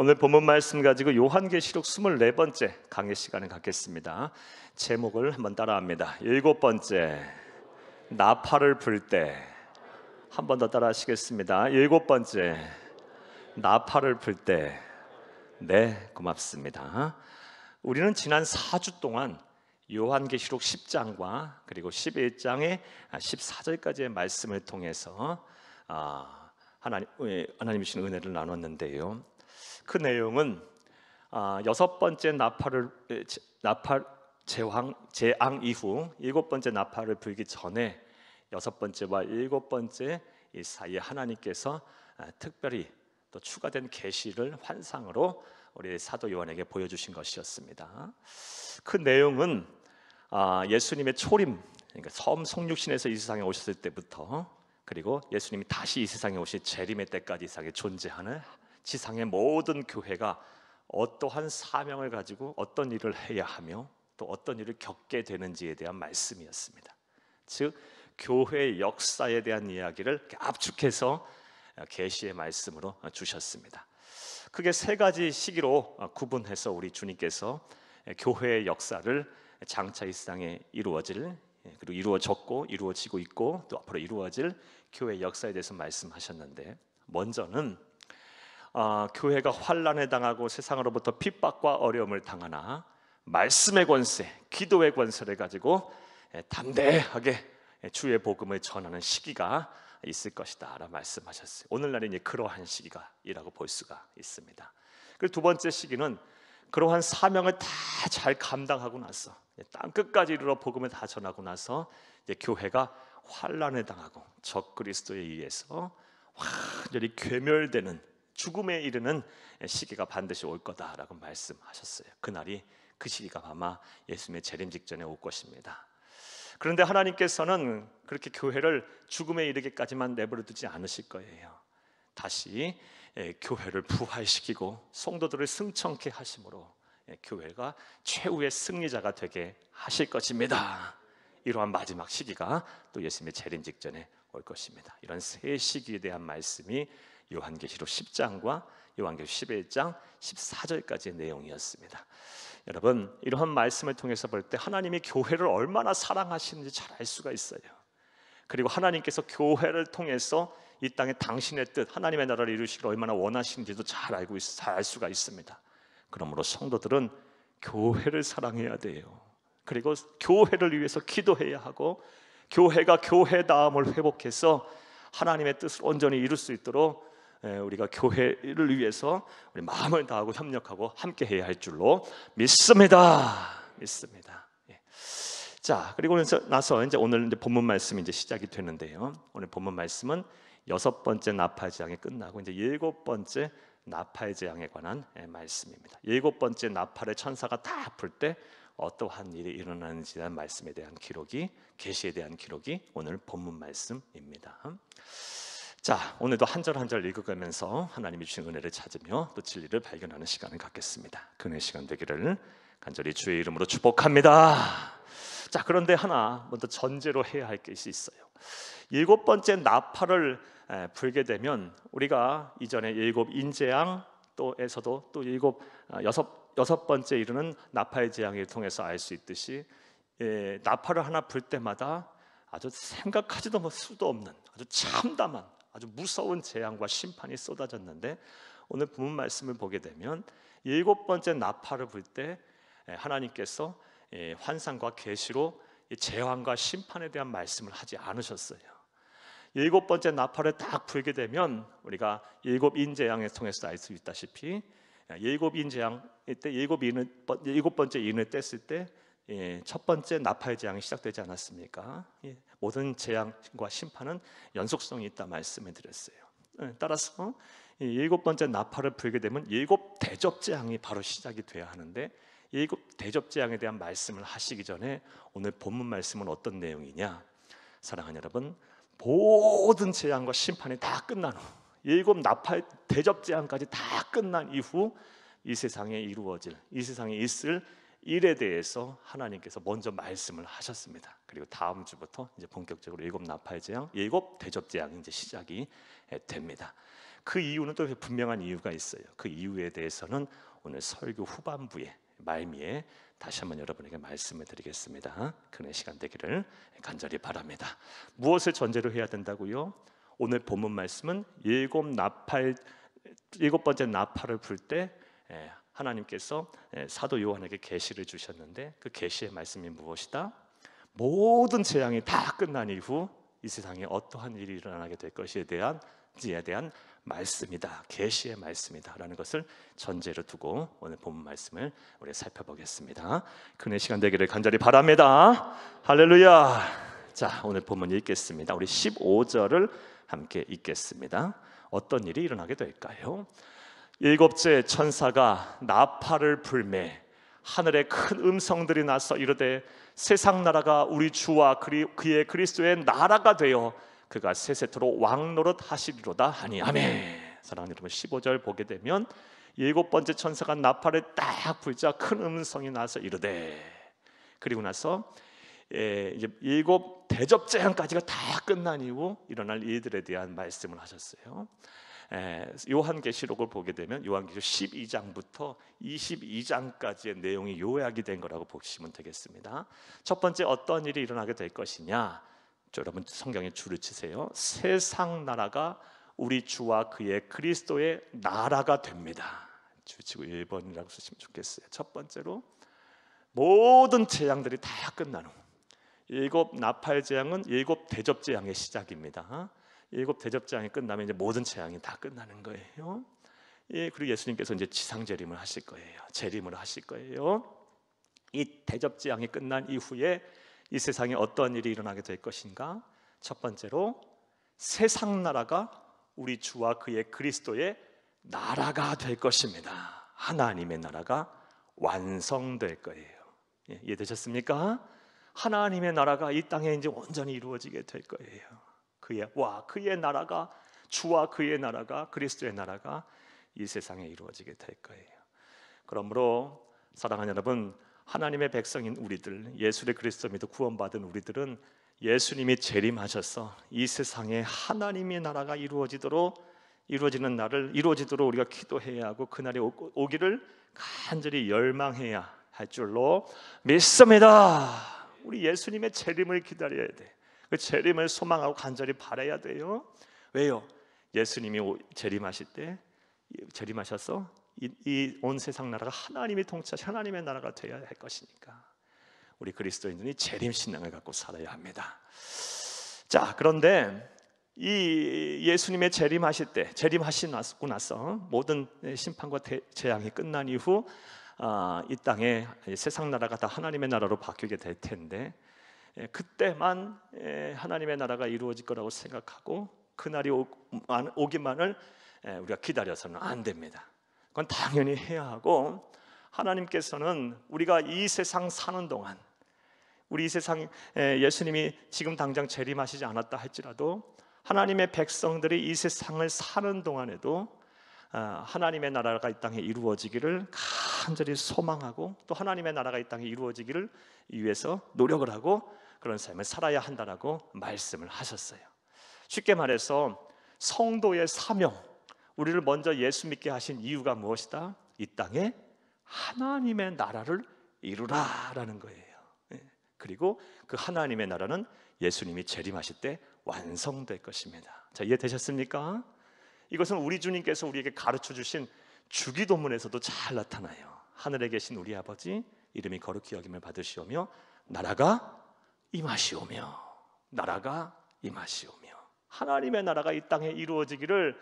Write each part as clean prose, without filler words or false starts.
오늘 본문 말씀 가지고 요한계시록 24번째 강의 시간을 갖겠습니다. 제목을 한번 따라합니다. 7번째, 나팔을 불 때. 한 번 더 따라 하시겠습니다. 7번째, 나팔을 불 때. 네, 고맙습니다. 우리는 지난 4주 동안 요한계시록 10장과 그리고 11장의 14절까지의 말씀을 통해서 하나님이 주신 은혜를 나눴는데요. 그 내용은 6번째 나팔 재앙 이후 7번째 나팔을 불기 전에 6번째와 7번째 이 사이에 하나님께서 특별히 또 추가된 계시를 환상으로 우리 사도 요한에게 보여주신 것이었습니다. 그 내용은 예수님의 초림, 그러니까 처음 성육신에서 이 세상에 오셨을 때부터, 그리고 예수님이 다시 이 세상에 오실 재림의 때까지 이 세상에 존재하는 지상의 모든 교회가 어떠한 사명을 가지고 어떤 일을 해야 하며 또 어떤 일을 겪게 되는지에 대한 말씀이었습니다. 즉 교회의 역사에 대한 이야기를 압축해서 계시의 말씀으로 주셨습니다. 크게 세 가지 시기로 구분해서 우리 주님께서 교회의 역사를 장차 이 세상에 이루어질, 그리고 이루어졌고 이루어지고 있고 또 앞으로 이루어질 교회의 역사에 대해서 말씀하셨는데, 먼저는 교회가 환난에 당하고 세상으로부터 핍박과 어려움을 당하나 말씀의 권세, 기도의 권세를 가지고 담대하게 주의 복음을 전하는 시기가 있을 것이다 라고 말씀하셨어요. 오늘날은 그러한 시기가이라고 볼 수가 있습니다. 그리고 두 번째 시기는 그러한 사명을 다 잘 감당하고 나서 땅 끝까지 이르러 복음을 다 전하고 나서 이제 교회가 환난에 당하고 적 그리스도에 의해서 완전히 괴멸되는 죽음에 이르는 시기가 반드시 올 거다라고 말씀하셨어요. 그날이, 그 시기가 아마 예수님의 재림 직전에 올 것입니다. 그런데 하나님께서는 그렇게 교회를 죽음에 이르기까지만 내버려 두지 않으실 거예요. 다시 교회를 부활시키고 성도들을 승천케 하심으로 교회가 최후의 승리자가 되게 하실 것입니다. 이러한 마지막 시기가 또 예수님의 재림 직전에 올 것입니다. 이런 세 시기에 대한 말씀이 요한계시록 10장과 요한계시록 11장 14절까지의 내용이었습니다. 여러분, 이러한 말씀을 통해서 볼 때 하나님이 교회를 얼마나 사랑하시는지 잘 알 수가 있어요. 그리고 하나님께서 교회를 통해서 이 땅에 당신의 뜻, 하나님의 나라를 이루시기를 얼마나 원하시는지도 잘 알 수가 있습니다. 그러므로 성도들은 교회를 사랑해야 돼요. 그리고 교회를 위해서 기도해야 하고, 교회가 교회다움을 회복해서 하나님의 뜻을 온전히 이룰 수 있도록 우리가 교회를 위해서 우리 마음을 다하고 협력하고 함께 해야 할 줄로 믿습니다. 자, 그리고 나서 이제 오늘 본문 말씀이 이제 시작이 되는데요. 오늘 본문 말씀은 6번째 나팔 재앙이 끝나고 이제 7번째 나팔 재앙에 관한 말씀입니다. 7번째 나팔의 천사가 다 불 때 어떠한 일이 일어나는지에 대한 말씀에 대한 기록이, 계시에 대한 기록이 오늘 본문 말씀입니다. 자, 오늘도 한 절 한 절 읽어가면서 하나님이 주신 은혜를 찾으며 또 진리를 발견하는 시간을 갖겠습니다. 그 은혜 시간 되기를 간절히 주의 이름으로 축복합니다. 자, 그런데 하나 먼저 전제로 해야 할 것이 있어요. 7번째 나팔을 불게 되면 우리가 이전에 7 인재앙 또에서도 또 6 번째 이르는 나팔 재앙을 통해서 알 수 있듯이 나팔을 하나 불 때마다 아주 생각하지도 수도 없는 아주 참담한 아주 무서운 재앙과 심판이 쏟아졌는데, 오늘 본문 말씀을 보게 되면 7번째 나팔을 불 때 하나님께서 환상과 계시로 재앙과 심판에 대한 말씀을 하지 않으셨어요. 7번째 나팔을 딱 불게 되면 우리가 7 인재앙을 통해서 알 수 있다시피 7 인재앙 때 7번째 인을 뗐을 때 첫 번째 나팔 재앙이 시작되지 않았습니까? 모든 재앙과 심판은 연속성이 있다 말씀을 드렸어요. 따라서 7번째 나팔을 불게 되면 7 대접 재앙이 바로 시작이 돼야 하는데, 7 대접 재앙에 대한 말씀을 하시기 전에 오늘 본문 말씀은 어떤 내용이냐? 사랑하는 여러분, 모든 재앙과 심판이 다 끝난 후 7 나팔 대접 재앙까지 다 끝난 이후 이 세상에 이루어질, 이 세상에 있을 일에 대해서 하나님께서 먼저 말씀을 하셨습니다. 그리고 다음 주부터 이제 본격적으로 7 나팔 재앙, 7 대접 재앙이 이제 시작이 됩니다. 그 이유는 또 분명한 이유가 있어요. 그 이유에 대해서는 오늘 설교 후반부에 말미에 다시 한번 여러분에게 말씀을 드리겠습니다. 그런 시간 되기를 간절히 바랍니다. 무엇을 전제로 해야 된다고요? 오늘 본문 말씀은 일곱 번째 나팔을 불 때 하나님께서 사도 요한에게 계시를 주셨는데, 그 계시의 말씀이 무엇이다? 모든 재앙이 다 끝난 이후 이 세상에 어떠한 일이 일어나게 될 것에 대한 말씀이다, 계시의 말씀이다라는 것을 전제로 두고 오늘 본문 말씀을 우리 살펴보겠습니다. 큰 시간 되기를 간절히 바랍니다. 할렐루야. 자, 오늘 본문 읽겠습니다. 우리 15절을 함께 읽겠습니다. 어떤 일이 일어나게 될까요? 일곱째 천사가 나팔을 불매 하늘에 큰 음성들이 나서 이르되 세상 나라가 우리 주와 그의 그리스도의 나라가 되어 그가 세세토록 왕노릇 하시리로다 하니 아멘. 사랑하는 여러분, 15절 보게 되면 일곱 번째 천사가 나팔을 딱 불자 큰 음성이 나서 이르되, 그리고 나서 이제 일곱 대접 재앙까지가 다 끝난 이후 일어날 일들에 대한 말씀을 하셨어요. 요한계시록을 보게 되면 요한계시록 12장부터 22장까지의 내용이 요약이 된 거라고 보시면 되겠습니다. 첫 번째, 어떤 일이 일어나게 될 것이냐? 여러분 성경에 줄을 치세요. 세상 나라가 우리 주와 그의 그리스도의 나라가 됩니다. 줄 치고 1번이라고 쓰시면 좋겠어요. 첫 번째로 모든 재앙들이 다 끝난 후, 일곱 나팔 재앙은 일곱 대접 재앙의 시작입니다. 일곱 대접 재앙이 끝나면 이제 모든 재앙이 다 끝나는 거예요. 그리고 예수님께서 이제 지상 재림을 하실 거예요. 재림을 하실 거예요. 이 대접 재앙이 끝난 이후에 이 세상에 어떤 일이 일어나게 될 것인가? 첫 번째로 세상 나라가 우리 주와 그의 그리스도의 나라가 될 것입니다. 하나님의 나라가 완성될 거예요. 이해되셨습니까? 하나님의 나라가 이 땅에 이제 온전히 이루어지게 될 거예요. 그의 나라가, 주와 그의 나라가, 그리스도의 나라가 이 세상에 이루어지게 될 거예요. 그러므로 사랑하는 여러분, 하나님의 백성인 우리들, 예수의 그리스도 믿어 구원받은 우리들은 예수님이 재림하셔서 이 세상에 하나님의 나라가 이루어지는 날을 이루어지도록 우리가 기도해야 하고, 그날이 오기를 간절히 열망해야 할 줄로 믿습니다. 우리 예수님의 재림을 기다려야 돼. 그 재림을 소망하고 간절히 바라야 돼요. 왜요? 예수님이 재림하셔서 이 온 세상 나라가 하나님이 통치하신 하나님의 나라가 되어야 할 것이니까 우리 그리스도인들이 재림 신앙을 갖고 살아야 합니다. 자, 그런데 이 예수님의 재림하시고 나서 모든 심판과 재앙이 끝난 이후 이 땅에 세상 나라가 다 하나님의 나라로 바뀌게 될 텐데, 그때만 하나님의 나라가 이루어질 거라고 생각하고 그날이 오기만을 우리가 기다려서는 안 됩니다. 그건 당연히 해야 하고, 하나님께서는 우리가 이 세상 사는 동안, 우리 이 세상 예수님이 지금 당장 재림하시지 않았다 할지라도 하나님의 백성들이 이 세상을 사는 동안에도 하나님의 나라가 이 땅에 이루어지기를 간절히 소망하고, 또 하나님의 나라가 이 땅에 이루어지기를 위해서 노력을 하고 그런 삶을 살아야 한다라고 말씀을 하셨어요. 쉽게 말해서 성도의 사명, 우리를 먼저 예수 믿게 하신 이유가 무엇이다? 이 땅에 하나님의 나라를 이루라라는 거예요. 그리고 그 하나님의 나라는 예수님이 재림하실 때 완성될 것입니다. 자, 이해되셨습니까? 이것은 우리 주님께서 우리에게 가르쳐 주신 주기도문에서도 잘 나타나요. 하늘에 계신 우리 아버지, 이름이 거룩히 여김을 받으시오며 나라가 임하시오며, 나라가 임하시오며. 하나님의 나라가 이 땅에 이루어지기를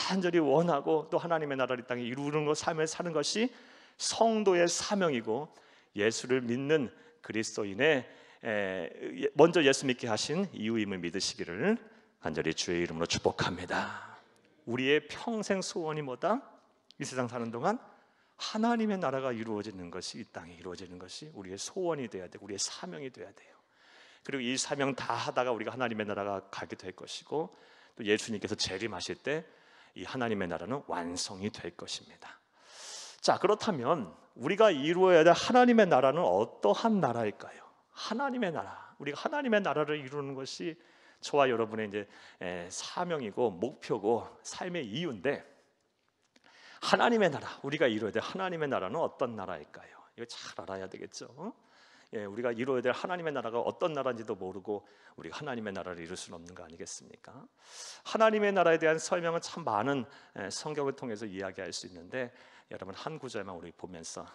간절히 원하고, 또 하나님의 나라를 이 땅에 이루는 것, 삶을 사는 것이 성도의 사명이고, 예수를 믿는 그리스도인의 먼저 예수 믿게 하신 이유임을 믿으시기를 간절히 주의 이름으로 축복합니다. 우리의 평생 소원이 뭐다? 이 세상 사는 동안 하나님의 나라가 이루어지는 것이, 이 땅에 이루어지는 것이 우리의 소원이 돼야 되고 우리의 사명이 돼야 돼요. 그리고 이 사명 다 하다가 우리가 하나님의 나라가 가게 될 것이고, 또 예수님께서 재림하실 때 이 하나님의 나라는 완성이 될 것입니다. 자, 그렇다면 우리가 이루어야 될 하나님의 나라는 어떠한 나라일까요? 하나님의 나라, 우리가 하나님의 나라를 이루는 것이 저와 여러분의 이제 사명이고 목표고 삶의 이유인데, 하나님의 나라, 우리가 이루어야 될 하나님의 나라는 어떤 나라일까요? 이거 잘 알아야 되겠죠. 우리가 이루어야 될 하나님의 나라가 어떤 나라인지도 모르고 우리가 하나님의 나라를 이룰 수는 없는 거 아니겠습니까? 하나님의 나라에 대한 설명은 참 많은 성경을 통해서 이야기할 수 있는데, 여러분 한 구절만 우리 보면서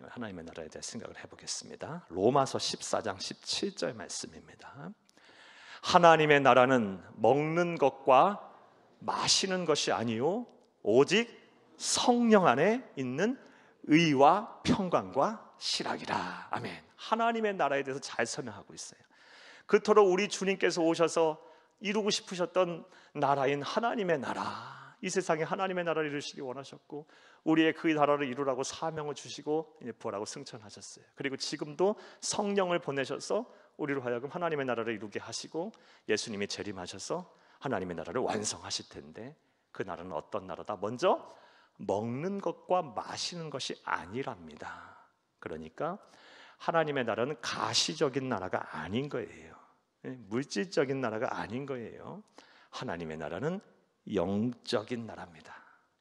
하나님의 나라에 대해 생각을 해보겠습니다. 로마서 14장 17절 말씀입니다. 하나님의 나라는 먹는 것과 마시는 것이 아니요 오직 성령 안에 있는 의와 평강과 실학이라. 아멘. 하나님의 나라에 대해서 잘 설명하고 있어요. 그토록 우리 주님께서 오셔서 이루고 싶으셨던 나라인 하나님의 나라, 이 세상에 하나님의 나라를 이루시기 원하셨고, 우리의 그 나라를 이루라고 사명을 주시고 부활하고 승천하셨어요. 그리고 지금도 성령을 보내셔서 우리로 하여금 하나님의 나라를 이루게 하시고, 예수님이 재림하셔서 하나님의 나라를 완성하실 텐데, 그 나라는 어떤 나라다? 먼저 먹는 것과 마시는 것이 아니랍니다. 그러니까 하나님의 나라는 가시적인 나라가 아닌 거예요. 물질적인 나라가 아닌 거예요. 하나님의 나라는 영적인 나라입니다.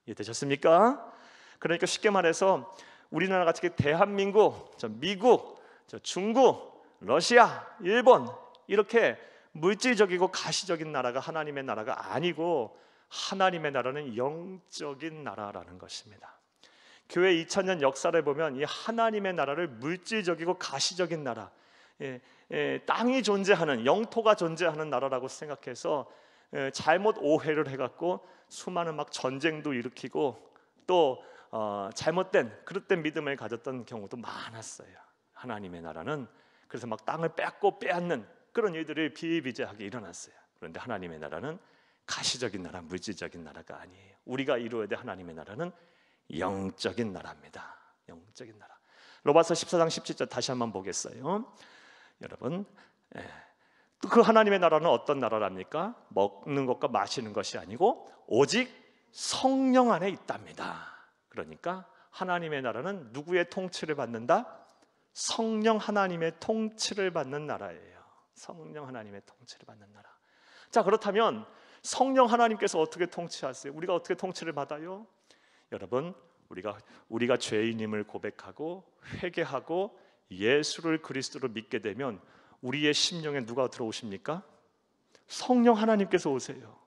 이해되셨습니까? 그러니까 쉽게 말해서 우리나라 같이 대한민국, 미국, 중국, 러시아, 일본, 이렇게 물질적이고 가시적인 나라가 하나님의 나라가 아니고, 하나님의 나라는 영적인 나라라는 것입니다. 교회 2000년 역사를 보면 이 하나님의 나라를 물질적이고 가시적인 나라, 땅이 존재하는, 영토가 존재하는 나라라고 생각해서 잘못 오해를 해갖고 수많은 막 전쟁도 일으키고 또 잘못된 그릇된 믿음을 가졌던 경우도 많았어요. 하나님의 나라는 그래서 막 땅을 뺏고 빼앗는 그런 일들이 비일비재하게 일어났어요. 그런데 하나님의 나라는 가시적인 나라, 물질적인 나라가 아니에요. 우리가 이루어야 될 하나님의 나라는 영적인 나라입니다. 영적인 나라. 로마서 14장 17절 다시 한번 보겠어요. 여러분, 그 하나님의 나라는 어떤 나라랍니까? 먹는 것과 마시는 것이 아니고 오직 성령 안에 있답니다. 그러니까 하나님의 나라는 누구의 통치를 받는다? 성령 하나님의 통치를 받는 나라예요. 성령 하나님의 통치를 받는 나라. 자, 그렇다면 성령 하나님께서 어떻게 통치하세요? 우리가 어떻게 통치를 받아요? 여러분, 우리가 죄인임을 고백하고 회개하고 예수를 그리스도로 믿게 되면 우리의 심령에 누가 들어오십니까? 성령 하나님께서 오세요.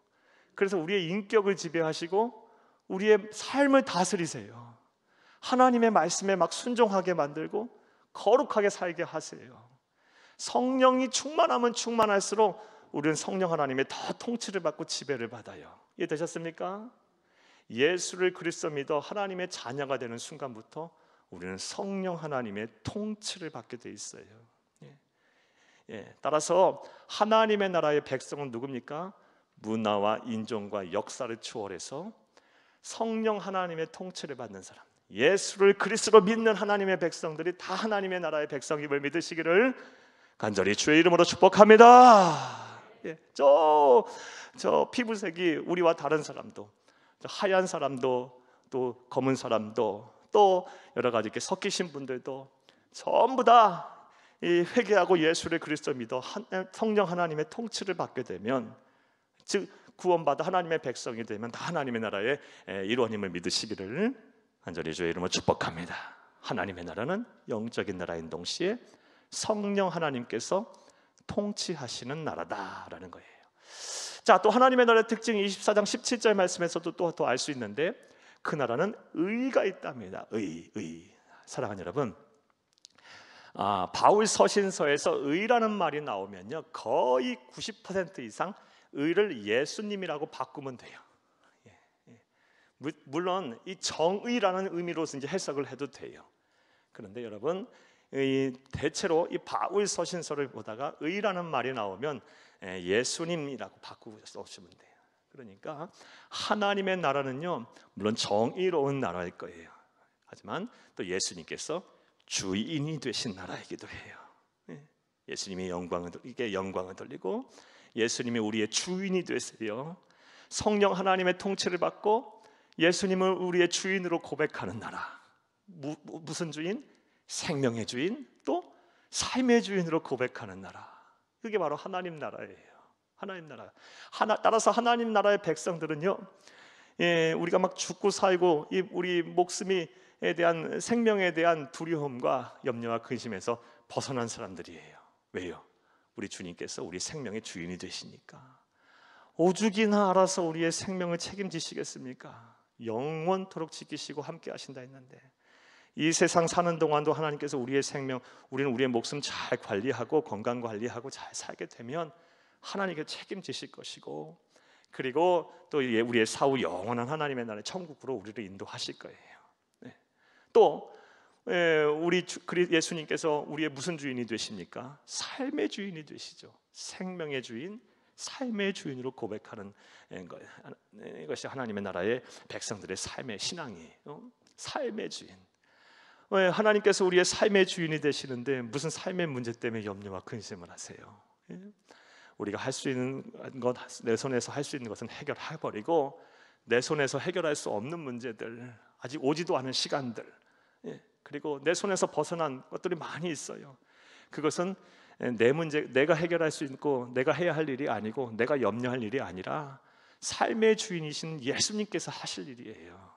그래서 우리의 인격을 지배하시고 우리의 삶을 다스리세요. 하나님의 말씀에 막 순종하게 만들고 거룩하게 살게 하세요. 성령이 충만하면 충만할수록 우리는 성령 하나님의 더 통치를 받고 지배를 받아요. 이해되셨습니까? 예수를 그리스도 믿어 하나님의 자녀가 되는 순간부터 우리는 성령 하나님의 통치를 받게 돼 있어요. 따라서 하나님의 나라의 백성은 누굽니까? 문화와 인종과 역사를 초월해서 성령 하나님의 통치를 받는 사람, 예수를 그리스도로 믿는 하나님의 백성들이 다 하나님의 나라의 백성임을 믿으시기를 간절히 주의 이름으로 축복합니다. 저 피부색이 우리와 다른 사람도, 하얀 사람도, 또 검은 사람도, 또 여러 가지 이렇게 섞이신 분들도 전부 다 이 회개하고 예수를 그리스도 믿어 성령 하나님의 통치를 받게 되면, 즉 구원받아 하나님의 백성이 되면 다 하나님의 나라의 일원임을 믿으시기를 간절히 주의 이름으로 축복합니다. 하나님의 나라는 영적인 나라인 동시에 성령 하나님께서 통치하시는 나라다라는 거예요. 자, 또 하나님의 나라의 특징이 24장 17절 말씀에서도 또 알 수 있는데, 그 나라는 의가 있답니다. 의. 사랑하는 여러분, 바울 서신서에서 의라는 말이 나오면요, 거의 90% 이상 의를 예수님이라고 바꾸면 돼요. 물론 이 정의라는 의미로서 이제 해석을 해도 돼요. 그런데 여러분, 대체로 이 바울 서신서를 보다가 의라는 말이 나오면 예수님이라고 바꾸고 써주시면 돼요. 그러니까 하나님의 나라는요, 물론 정의로운 나라일 거예요. 하지만 또 예수님께서 주인이 되신 나라이기도 해요. 예수님이 영광을 돌리고 예수님이 우리의 주인이 되세요. 성령 하나님의 통치를 받고 예수님을 우리의 주인으로 고백하는 나라. 무슨 주인? 생명의 주인, 또 삶의 주인으로 고백하는 나라. 그게 바로 하나님 나라예요. 하나님 나라. 따라서 하나님 나라의 백성들은요, 우리가 막 죽고 살고 우리 목숨에 대한 생명에 대한 두려움과 염려와 근심에서 벗어난 사람들이에요. 왜요? 우리 주님께서 우리 생명의 주인이 되시니까. 오죽이나 알아서 우리의 생명을 책임지시겠습니까? 영원토록 지키시고 함께 하신다 했는데, 이 세상 사는 동안도 하나님께서 우리의 생명, 우리는 우리의 목숨 잘 관리하고 건강 관리하고 잘 살게 되면 하나님께 책임지실 것이고, 그리고 또 우리의 사후 영원한 하나님의 나라의 천국으로 우리를 인도하실 거예요. 또 우리 예수님께서 우리의 무슨 주인이 되십니까? 삶의 주인이 되시죠. 생명의 주인, 삶의 주인으로 고백하는 것이 하나님의 나라의 백성들의 삶의 신앙이에요. 삶의 주인. 하나님께서 우리의 삶의 주인이 되시는데 무슨 삶의 문제 때문에 염려와 근심을 하세요? 우리가 할 수 있는 것, 내 손에서 할 수 있는 것은 해결해버리고, 내 손에서 해결할 수 없는 문제들, 아직 오지도 않은 시간들, 그리고 내 손에서 벗어난 것들이 많이 있어요. 그것은 내 문제, 내가 해결할 수 있고 내가 해야 할 일이 아니고 내가 염려할 일이 아니라 삶의 주인이신 예수님께서 하실 일이에요.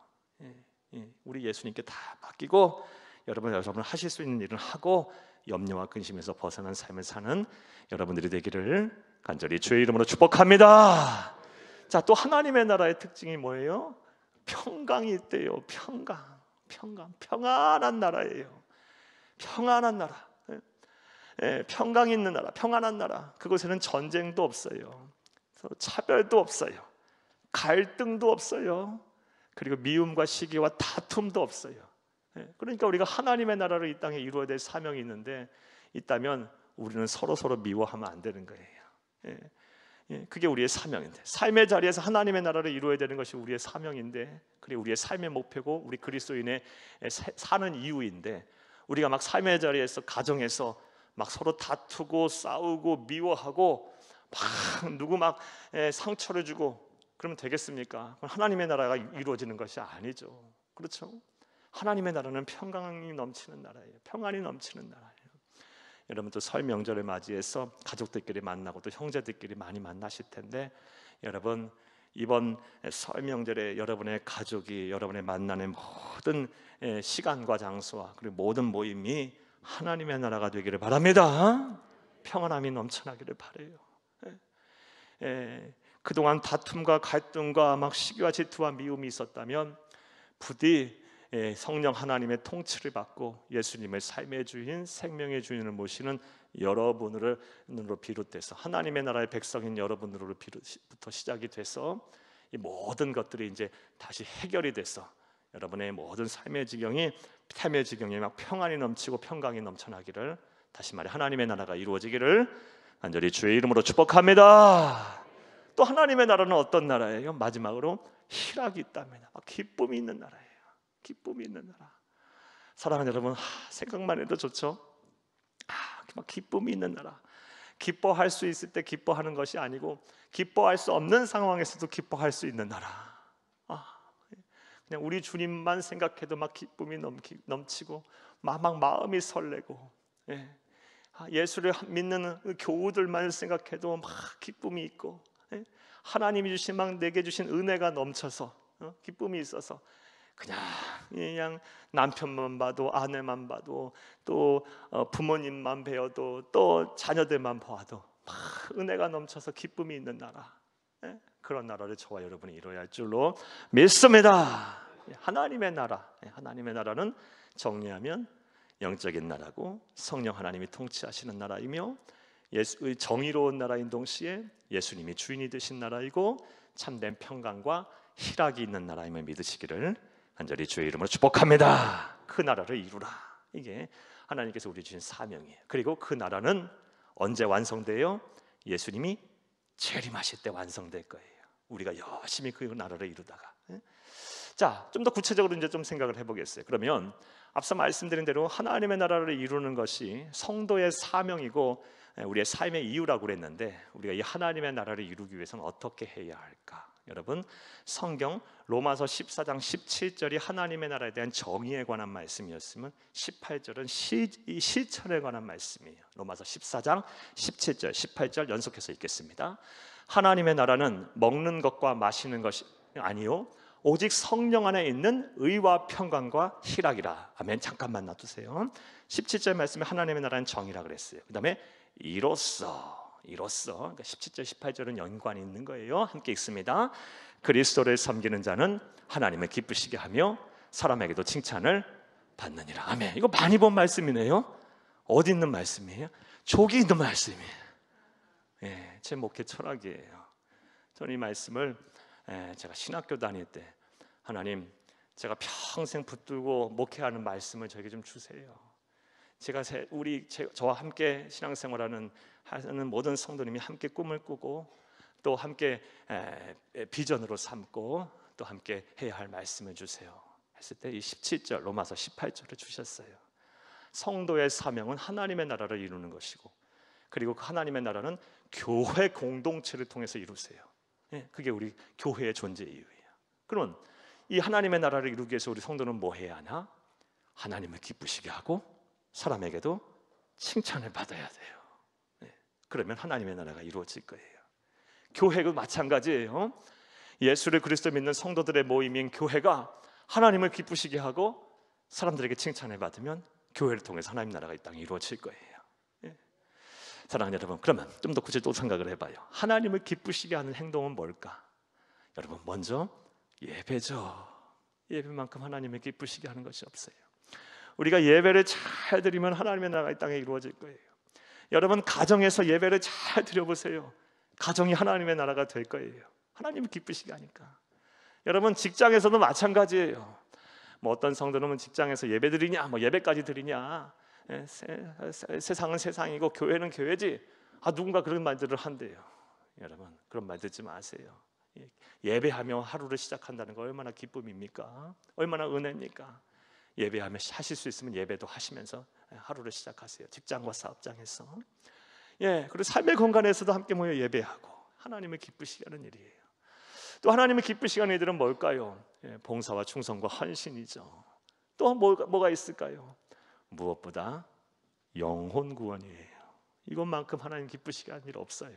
우리 예수님께 다 맡기고 여러분 하실 수 있는 일은 하고 염려와 근심에서 벗어난 삶을 사는 여러분들이 되기를 간절히 주의 이름으로 축복합니다. 자, 또 하나님의 나라의 특징이 뭐예요? 평강이 있대요. 평안한 나라예요. 평안한 나라. 평강 있는 나라, 평안한 나라. 그곳에는 전쟁도 없어요. 차별도 없어요. 갈등도 없어요. 그리고 미움과 시기와 다툼도 없어요. 그러니까 우리가 하나님의 나라를 이 땅에 이루어야 될 사명이 있는데, 있다면 우리는 서로 미워하면 안 되는 거예요. 그게 우리의 사명인데, 삶의 자리에서 하나님의 나라를 이루어야 되는 것이 우리의 사명인데, 그리고 우리의 삶의 목표고 우리 그리스도인의 사는 이유인데, 우리가 막 삶의 자리에서 가정에서 막 서로 다투고 싸우고 미워하고 막 누구 막 상처를 주고 그러면 되겠습니까? 하나님의 나라가 이루어지는 것이 아니죠. 그렇죠? 하나님의 나라는 평강이 넘치는 나라예요. 평안이 넘치는 나라예요. 여러분 또 설 명절을 맞이해서 가족들끼리 만나고 또 형제들끼리 많이 만나실 텐데, 여러분 이번 설 명절에 여러분의 가족이 여러분의 만나는 모든 시간과 장소와 그리고 모든 모임이 하나님의 나라가 되기를 바랍니다. 평안함이 넘쳐나기를 바라요. 그동안 다툼과 갈등과 막 시기와 질투와 미움이 있었다면 부디 성령 하나님의 통치를 받고 예수님의 삶의 주인, 생명의 주인을 모시는 여러분으로 비롯돼서 하나님의 나라의 백성인 여러분으로부터 시작이 돼서 이 모든 것들이 이제 다시 해결이 돼서 여러분의 모든 삶의 지경이 막 평안이 넘치고 평강이 넘쳐나기를, 다시 말해 하나님의 나라가 이루어지기를 간절히 주의 이름으로 축복합니다. 또 하나님의 나라는 어떤 나라예요? 마지막으로 희락이 있답니다. 기쁨이 있는 나라예요. 기쁨이 있는 나라. 사랑하는 여러분, 생각만 해도 좋죠? 막 기쁨이 있는 나라. 기뻐할 수 있을 때 기뻐하는 것이 아니고 기뻐할 수 없는 상황에서도 기뻐할 수 있는 나라. 그냥 우리 주님만 생각해도 막 기쁨이 넘치고 막 마음이 설레고, 예수를 믿는 교우들만 생각해도 막 기쁨이 있고, 하나님이 주신 막 내게 주신 은혜가 넘쳐서 기쁨이 있어서 그냥 남편만 봐도 아내만 봐도 또 부모님만 배워도 또 자녀들만 봐도 막 은혜가 넘쳐서 기쁨이 있는 나라, 그런 나라를 저와 여러분이 이루어야 할 줄로 믿습니다. 하나님의 나라는 정리하면 영적인 나라고 성령 하나님이 통치하시는 나라이며 정의로운 나라인 동시에 예수님이 주인이 되신 나라이고 참된 평강과 희락이 있는 나라임을 믿으시기를 간절히 주의 이름으로 축복합니다. 그 나라를 이루라. 이게 하나님께서 우리 주신 사명이에요. 그리고 그 나라는 언제 완성돼요? 예수님이 재림하실 때 완성될 거예요. 우리가 열심히 그 나라를 이루다가. 자, 좀 더 구체적으로 이제 좀 생각을 해보겠어요. 그러면 앞서 말씀드린 대로 하나님의 나라를 이루는 것이 성도의 사명이고 우리의 삶의 이유라고 그랬는데, 우리가 이 하나님의 나라를 이루기 위해서는 어떻게 해야 할까? 여러분, 성경 로마서 14장 17절이 하나님의 나라에 대한 정의에 관한 말씀이었으면 18절은 실천에 관한 말씀이에요. 로마서 14장 17절, 18절 연속해서 읽겠습니다. 하나님의 나라는 먹는 것과 마시는 것이 아니요 오직 성령 안에 있는 의와 평강과 희락이라. 아멘. 잠깐만 놔두세요. 17절 말씀에 하나님의 나라는 정의라 그랬어요. 그 다음에 이로써 그러니까 17절 18절은 연관이 있는 거예요. 함께 읽습니다. 그리스도를 섬기는 자는 하나님을 기쁘시게 하며 사람에게도 칭찬을 받느니라. 아멘. 이거 많이 본 말씀이네요. 어디 있는 말씀이에요? 저기 있는 말씀이에요. 예, 제 목회 철학이에요. 저는 이 말씀을 제가 신학교 다닐 때 하나님, 제가 평생 붙들고 목회하는 말씀을 저에게 좀 주세요. 제가 저와 함께 신앙생활하는 모든 성도님이 함께 꿈을 꾸고 또 함께 비전으로 삼고 또 함께 해야 할 말씀을 주세요 했을 때 이 17절 로마서 18절을 주셨어요. 성도의 사명은 하나님의 나라를 이루는 것이고 그리고 그 하나님의 나라는 교회 공동체를 통해서 이루세요. 그게 우리 교회의 존재 이유예요. 그럼 이 하나님의 나라를 이루기 위해서 우리 성도는 뭐 해야 하나? 하나님을 기쁘시게 하고 사람에게도 칭찬을 받아야 돼요. 그러면 하나님의 나라가 이루어질 거예요. 교회도 마찬가지예요. 예수를 그리스도 믿는 성도들의 모임인 교회가 하나님을 기쁘시게 하고 사람들에게 칭찬을 받으면 교회를 통해서 하나님 나라가 이 땅에 이루어질 거예요. 사랑하는 여러분, 그러면 좀 더 구체적으로 생각을 해봐요. 하나님을 기쁘시게 하는 행동은 뭘까? 여러분, 먼저 예배죠. 예배만큼 하나님을 기쁘시게 하는 것이 없어요. 우리가 예배를 잘 드리면 하나님의 나라가 이 땅에 이루어질 거예요. 여러분, 가정에서 예배를 잘 드려보세요. 가정이 하나님의 나라가 될 거예요. 하나님을 기쁘시게 하니까. 여러분, 직장에서도 마찬가지예요. 뭐 어떤 성도는 직장에서 예배 드리냐, 뭐 예배까지 드리냐, 세상은 세상이고 교회는 교회지. 누군가 그런 말들을 한대요. 여러분, 그런 말 듣지 마세요. 예배하며 하루를 시작한다는 거 얼마나 기쁨입니까? 얼마나 은혜입니까? 예배하며 하실 수 있으면 예배도 하시면서 하루를 시작하세요. 직장과 사업장에서. 그리고 삶의 공간에서도 함께 모여 예배하고 하나님을 기쁘시게 하는 일이에요. 또 하나님을 기쁘시게 하는 일들은 뭘까요? 봉사와 충성과 헌신이죠. 또 뭐가 있을까요? 무엇보다 영혼 구원이에요. 이것만큼 하나님 기쁘시게 하는 일 없어요.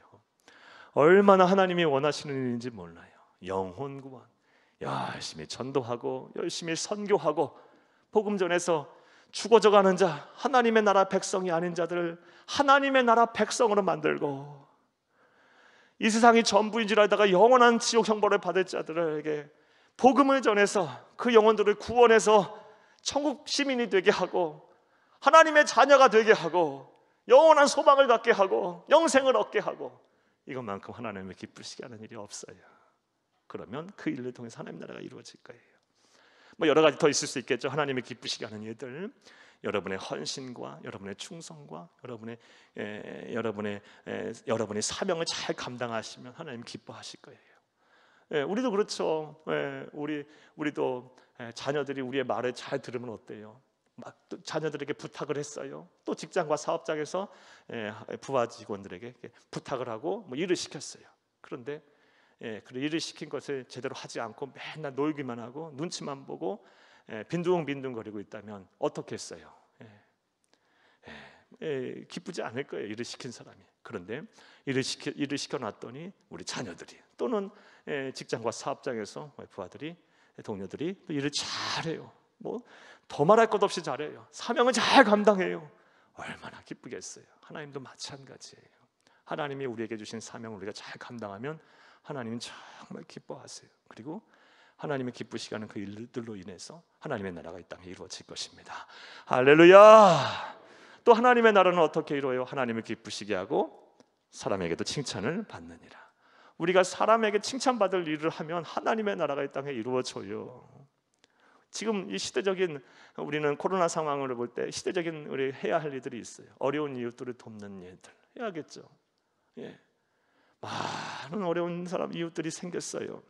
얼마나 하나님이 원하시는 일인지 몰라요. 영혼 구원. 열심히 전도하고 열심히 선교하고 복음 전해서 죽어져가는 자, 하나님의 나라 백성이 아닌 자들을 하나님의 나라 백성으로 만들고 이 세상이 전부인 줄 알다가 영원한 지옥 형벌을 받을 자들에게 복음을 전해서 그 영혼들을 구원해서 천국 시민이 되게 하고 하나님의 자녀가 되게 하고 영원한 소망을 갖게 하고 영생을 얻게 하고 이것만큼 하나님을 기쁘시게 하는 일이 없어요. 그러면 그 일을 통해서 하나님 나라가 이루어질 거예요. 뭐 여러 가지 더 있을 수 있겠죠. 하나님을 기쁘시게 하는 일들, 여러분의 헌신과 여러분의 충성과 여러분의 사명을 잘 감당하시면 하나님 기뻐하실 거예요. 우리도 그렇죠. 우리도 자녀들이 우리의 말을 잘 들으면 어때요? 막 또 자녀들에게 부탁을 했어요. 또 직장과 사업장에서 부하 직원들에게 부탁을 하고 뭐 일을 시켰어요. 그런데 그 일을 시킨 것을 제대로 하지 않고 맨날 놀기만 하고 눈치만 보고 빈둥빈둥거리고 있다면 어떻게 했어요? 기쁘지 않을 거예요. 일을 시킨 사람이. 그런데 일을 시켜놨더니 우리 자녀들이 또는 직장과 사업장에서 부하들이 동료들이 또 일을 잘해요. 뭐 더 말할 것 없이 잘해요. 사명을 잘 감당해요. 얼마나 기쁘겠어요. 하나님도 마찬가지예요. 하나님이 우리에게 주신 사명을 우리가 잘 감당하면 하나님은 정말 기뻐하세요. 그리고 하나님의 기쁘시게 하는 그 일들로 인해서 하나님의 나라가 이 땅에 이루어질 것입니다. 할렐루야. 또 하나님의 나라는 어떻게 이루어요? 하나님을 기쁘시게 하고 사람에게도 칭찬을 받느니라. 우리가 사람에게 칭찬받을 일을 하면 하나님의 나라가 이 땅에 이루어져요. 지금 이 시대적인 우리는 코로나 상황을 볼 때 시대적인 우리 해야 할 일들이 있어요. 어려운 이웃들을 돕는 일들 해야겠죠. 많은 어려운 사람 이웃들이 생겼어요.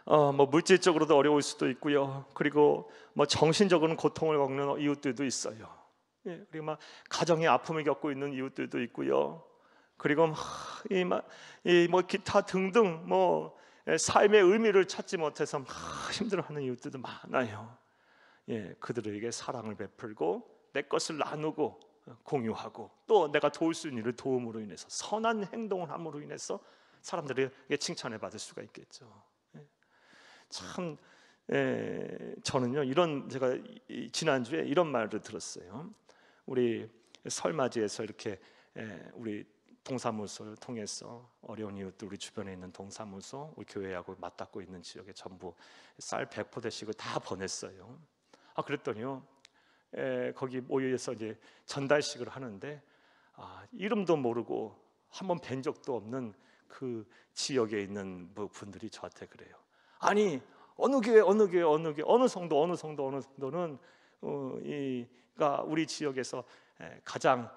뭐 물질적으로도 어려울 수도 있고요. 그리고 뭐 정신적으로는 고통을 겪는 이웃들도 있어요. 그리고 막 가정의 아픔을 겪고 있는 이웃들도 있고요. 그리고 뭐 기타 등등 뭐 삶의 의미를 찾지 못해서 힘들어하는 이웃들도 많아요. 그들에게 사랑을 베풀고 내 것을 나누고 공유하고 또 내가 도울 수 있는 일을 도움으로 인해서 선한 행동을 함으로 인해서 사람들에게 칭찬을 받을 수가 있겠죠. 참 저는요 이런 제가 지난주에 이런 말을 들었어요. 우리 설맞이에서 이렇게 우리 동사무소를 통해서 어려운 이웃들 우리 주변에 있는 동사무소 우리 교회하고 맞닿고 있는 지역에 전부 쌀 100포대씩을 다 보냈어요. 그랬더니요 거기 모여서 이제 전달식을 하는데 이름도 모르고 한번 뵌 적도 없는 그 지역에 있는 분들이 저한테 그래요. 아니 어느 교회 어느 성도는 이가 우리 지역에서 가장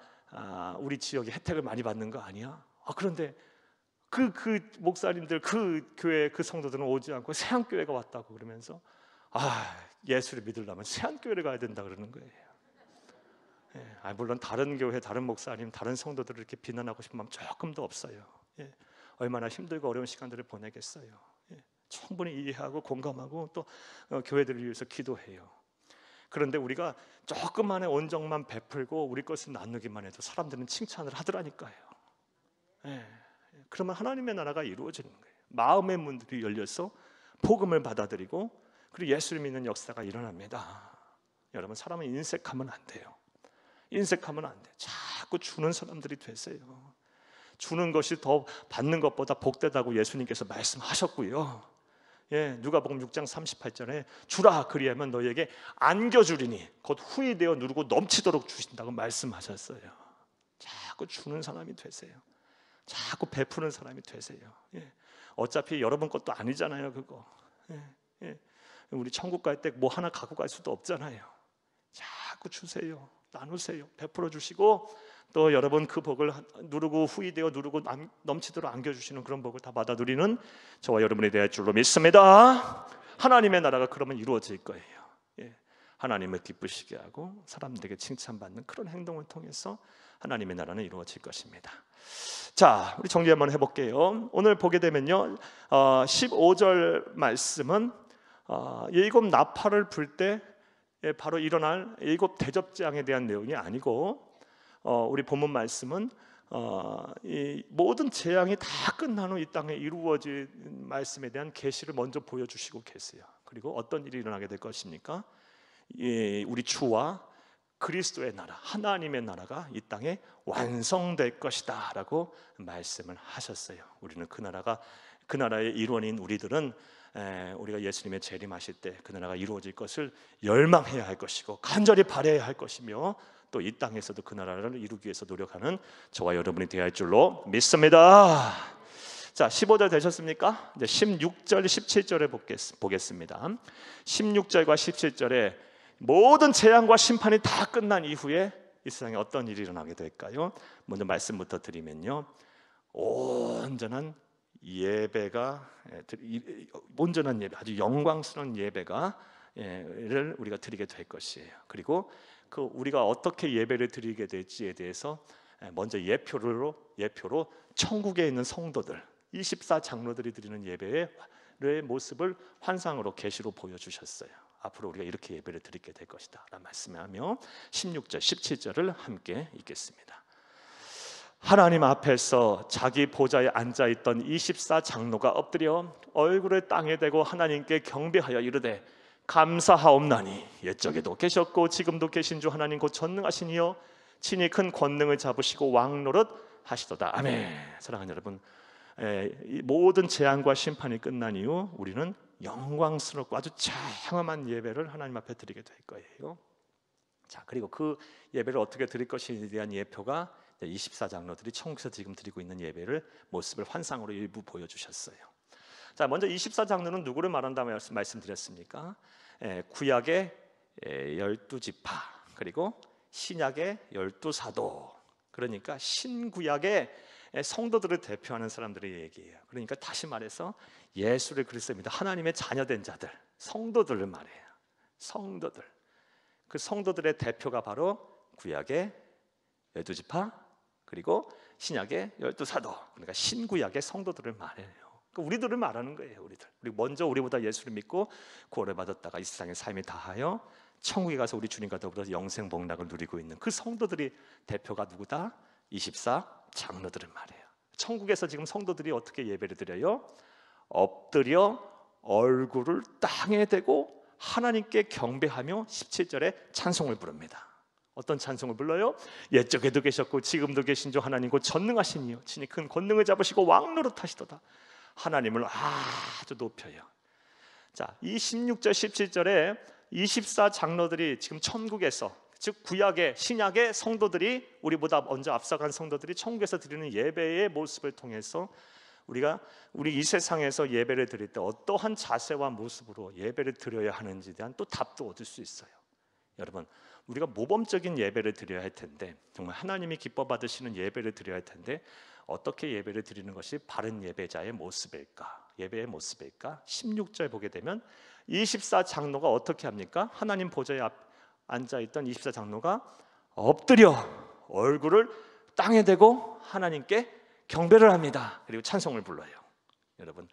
우리 지역에 혜택을 많이 받는 거 아니야? 그런데 그 목사님들 그 교회 그 성도들은 오지 않고 세안교회가 왔다고 그러면서 예수를 믿으려면 세안교회를 가야 된다 그러는 거예요. 물론 다른 교회 다른 목사님 다른 성도들을 이렇게 비난하고 싶은 마음 조금도 없어요. 얼마나 힘들고 어려운 시간들을 보내겠어요. 충분히 이해하고 공감하고 또 교회들을 위해서 기도해요. 그런데 우리가 조금만의 온정만 베풀고 우리 것을 나누기만 해도 사람들은 칭찬을 하더라니까요. 그러면 하나님의 나라가 이루어지는 거예요. 마음의 문들이 열려서 복음을 받아들이고 그리고 예수를 믿는 역사가 일어납니다. 여러분 사람은 인색하면 안 돼요. 인색하면 안 돼요. 자꾸 주는 사람들이 되세요. 주는 것이 더 받는 것보다 복되다고 예수님께서 말씀하셨고요. 누가복음 6장 38절에 주라 그리하면 너희에게 안겨주리니 곧 후히 되어 누르고 넘치도록 주신다고 말씀하셨어요. 자꾸 주는 사람이 되세요. 자꾸 베푸는 사람이 되세요. 어차피 여러분 것도 아니잖아요 그거. 우리 천국 갈 때 뭐 하나 갖고 갈 수도 없잖아요. 자꾸 주세요. 나누세요. 베풀어 주시고 또 여러분 그 복을 누르고 후히 되어 누르고 넘치도록 안겨주시는 그런 복을 다 받아 누리는 저와 여러분이 될 줄로 믿습니다. 하나님의 나라가 그러면 이루어질 거예요. 하나님을 기쁘시게 하고 사람들에게 칭찬받는 그런 행동을 통해서 하나님의 나라는 이루어질 것입니다. 자, 우리 정리 한번 해볼게요. 오늘 보게 되면요 15절 말씀은 일곱 나팔을 불 때 바로 일어날 일곱 대접장에 대한 내용이 아니고 우리 본문 말씀은 이 모든 재앙이 다 끝난 후 이 땅에 이루어질 말씀에 대한 계시를 먼저 보여주시고 계세요. 그리고 어떤 일이 일어나게 될 것입니까? 우리 주와 그리스도의 나라, 하나님의 나라가 이 땅에 완성될 것이다 라고 말씀을 하셨어요. 우리는 그 나라의 일원인 우리들은 우리가 예수님의 재림하실 때 그 나라가 이루어질 것을 열망해야 할 것이고 간절히 바라야 할 것이며 또 이 땅에서도 그 나라를 이루기 위해서 노력하는 저와 여러분이 되어야 할 줄로 믿습니다. 자, 15절 되셨습니까? 이제 16절, 17절에 보겠습니다. 16절과 17절에 모든 재앙과 심판이 다 끝난 이후에 이 세상에 어떤 일이 일어나게 될까요? 먼저 말씀부터 드리면요, 온전한 예배가 온전한 예배, 아주 영광스러운 예배를 우리가 드리게 될 것이에요. 그리고 그 우리가 어떻게 예배를 드리게 될지에 대해서 먼저 예표로 천국에 있는 성도들 24장로들이 드리는 예배의 모습을 환상으로 계시로 보여주셨어요. 앞으로 우리가 이렇게 예배를 드리게 될 것이다 라는 말씀을 하며 16절 17절을 함께 읽겠습니다. 하나님 앞에서 자기 보좌에 앉아있던 24장로가 엎드려 얼굴을 땅에 대고 하나님께 경배하여 이르되 감사하옵나니 옛적에도 계셨고 지금도 계신 주 하나님 곧 전능하신 이여 친히 큰 권능을 잡으시고 왕노릇 하시도다. 아멘. 사랑하는 여러분, 이 모든 재앙과 심판이 끝난 이후 우리는 영광스럽고 아주 장엄한 예배를 하나님 앞에 드리게 될 거예요. 자, 그리고 그 예배를 어떻게 드릴 것인지에 대한 예표가 24장로들이 천국에서 지금 드리고 있는 예배를 모습을 환상으로 일부 보여주셨어요. 자, 먼저 24장로는 누구를 말한다고 말씀드렸습니까? 구약의 12지파 그리고 신약의 12사도, 그러니까 신구약의 성도들을 대표하는 사람들의 얘기예요. 그러니까 다시 말해서 예수를 그리스도입니다. 하나님의 자녀된 자들, 성도들을 말해요. 성도들. 그 성도들의 대표가 바로 구약의 12지파 그리고 신약의 12사도, 그러니까 신구약의 성도들을 말해요. 그러니까 우리들을 말하는 거예요. 우리 먼저 우리보다 예수를 믿고 구원을 받았다가 이 세상에 삶이 다하여 천국에 가서 우리 주님과 더불어 영생 복락을 누리고 있는 그 성도들이 대표가 누구다? 24 장로들은 말이에요. 천국에서 지금 성도들이 어떻게 예배를 드려요? 엎드려 얼굴을 땅에 대고 하나님께 경배하며 17절에 찬송을 부릅니다. 어떤 찬송을 불러요? 옛적에도 계셨고 지금도 계신 주 하나님 곧 전능하신 이요 친히 큰 권능을 잡으시고 왕노릇하시도다. 하나님을 아주 높여요. 자, 이 16절 17절에 24 장로들이 지금 천국에서, 즉 구약의 신약의 성도들이, 우리보다 먼저 앞서간 성도들이 천국에서 드리는 예배의 모습을 통해서 우리가 우리 이 세상에서 예배를 드릴 때 어떠한 자세와 모습으로 예배를 드려야 하는지에 대한 또 답도 얻을 수 있어요. 여러분, 우리가 모범적인 예배를 드려야 할 텐데, 정말 하나님이 기뻐 받으시는 예배를 드려야 할 텐데 어떻게 예배를 드리는 것이 바른 예배자의 모습일까? 예배의 모습일까? 16절 보게 되면 24 장로가 어떻게 합니까? 하나님 보좌에 앉아있던 24 장로가 엎드려 얼굴을 땅에 대고 하나님께 경배를 합니다. 그리고 찬송을 불러요. 여러분,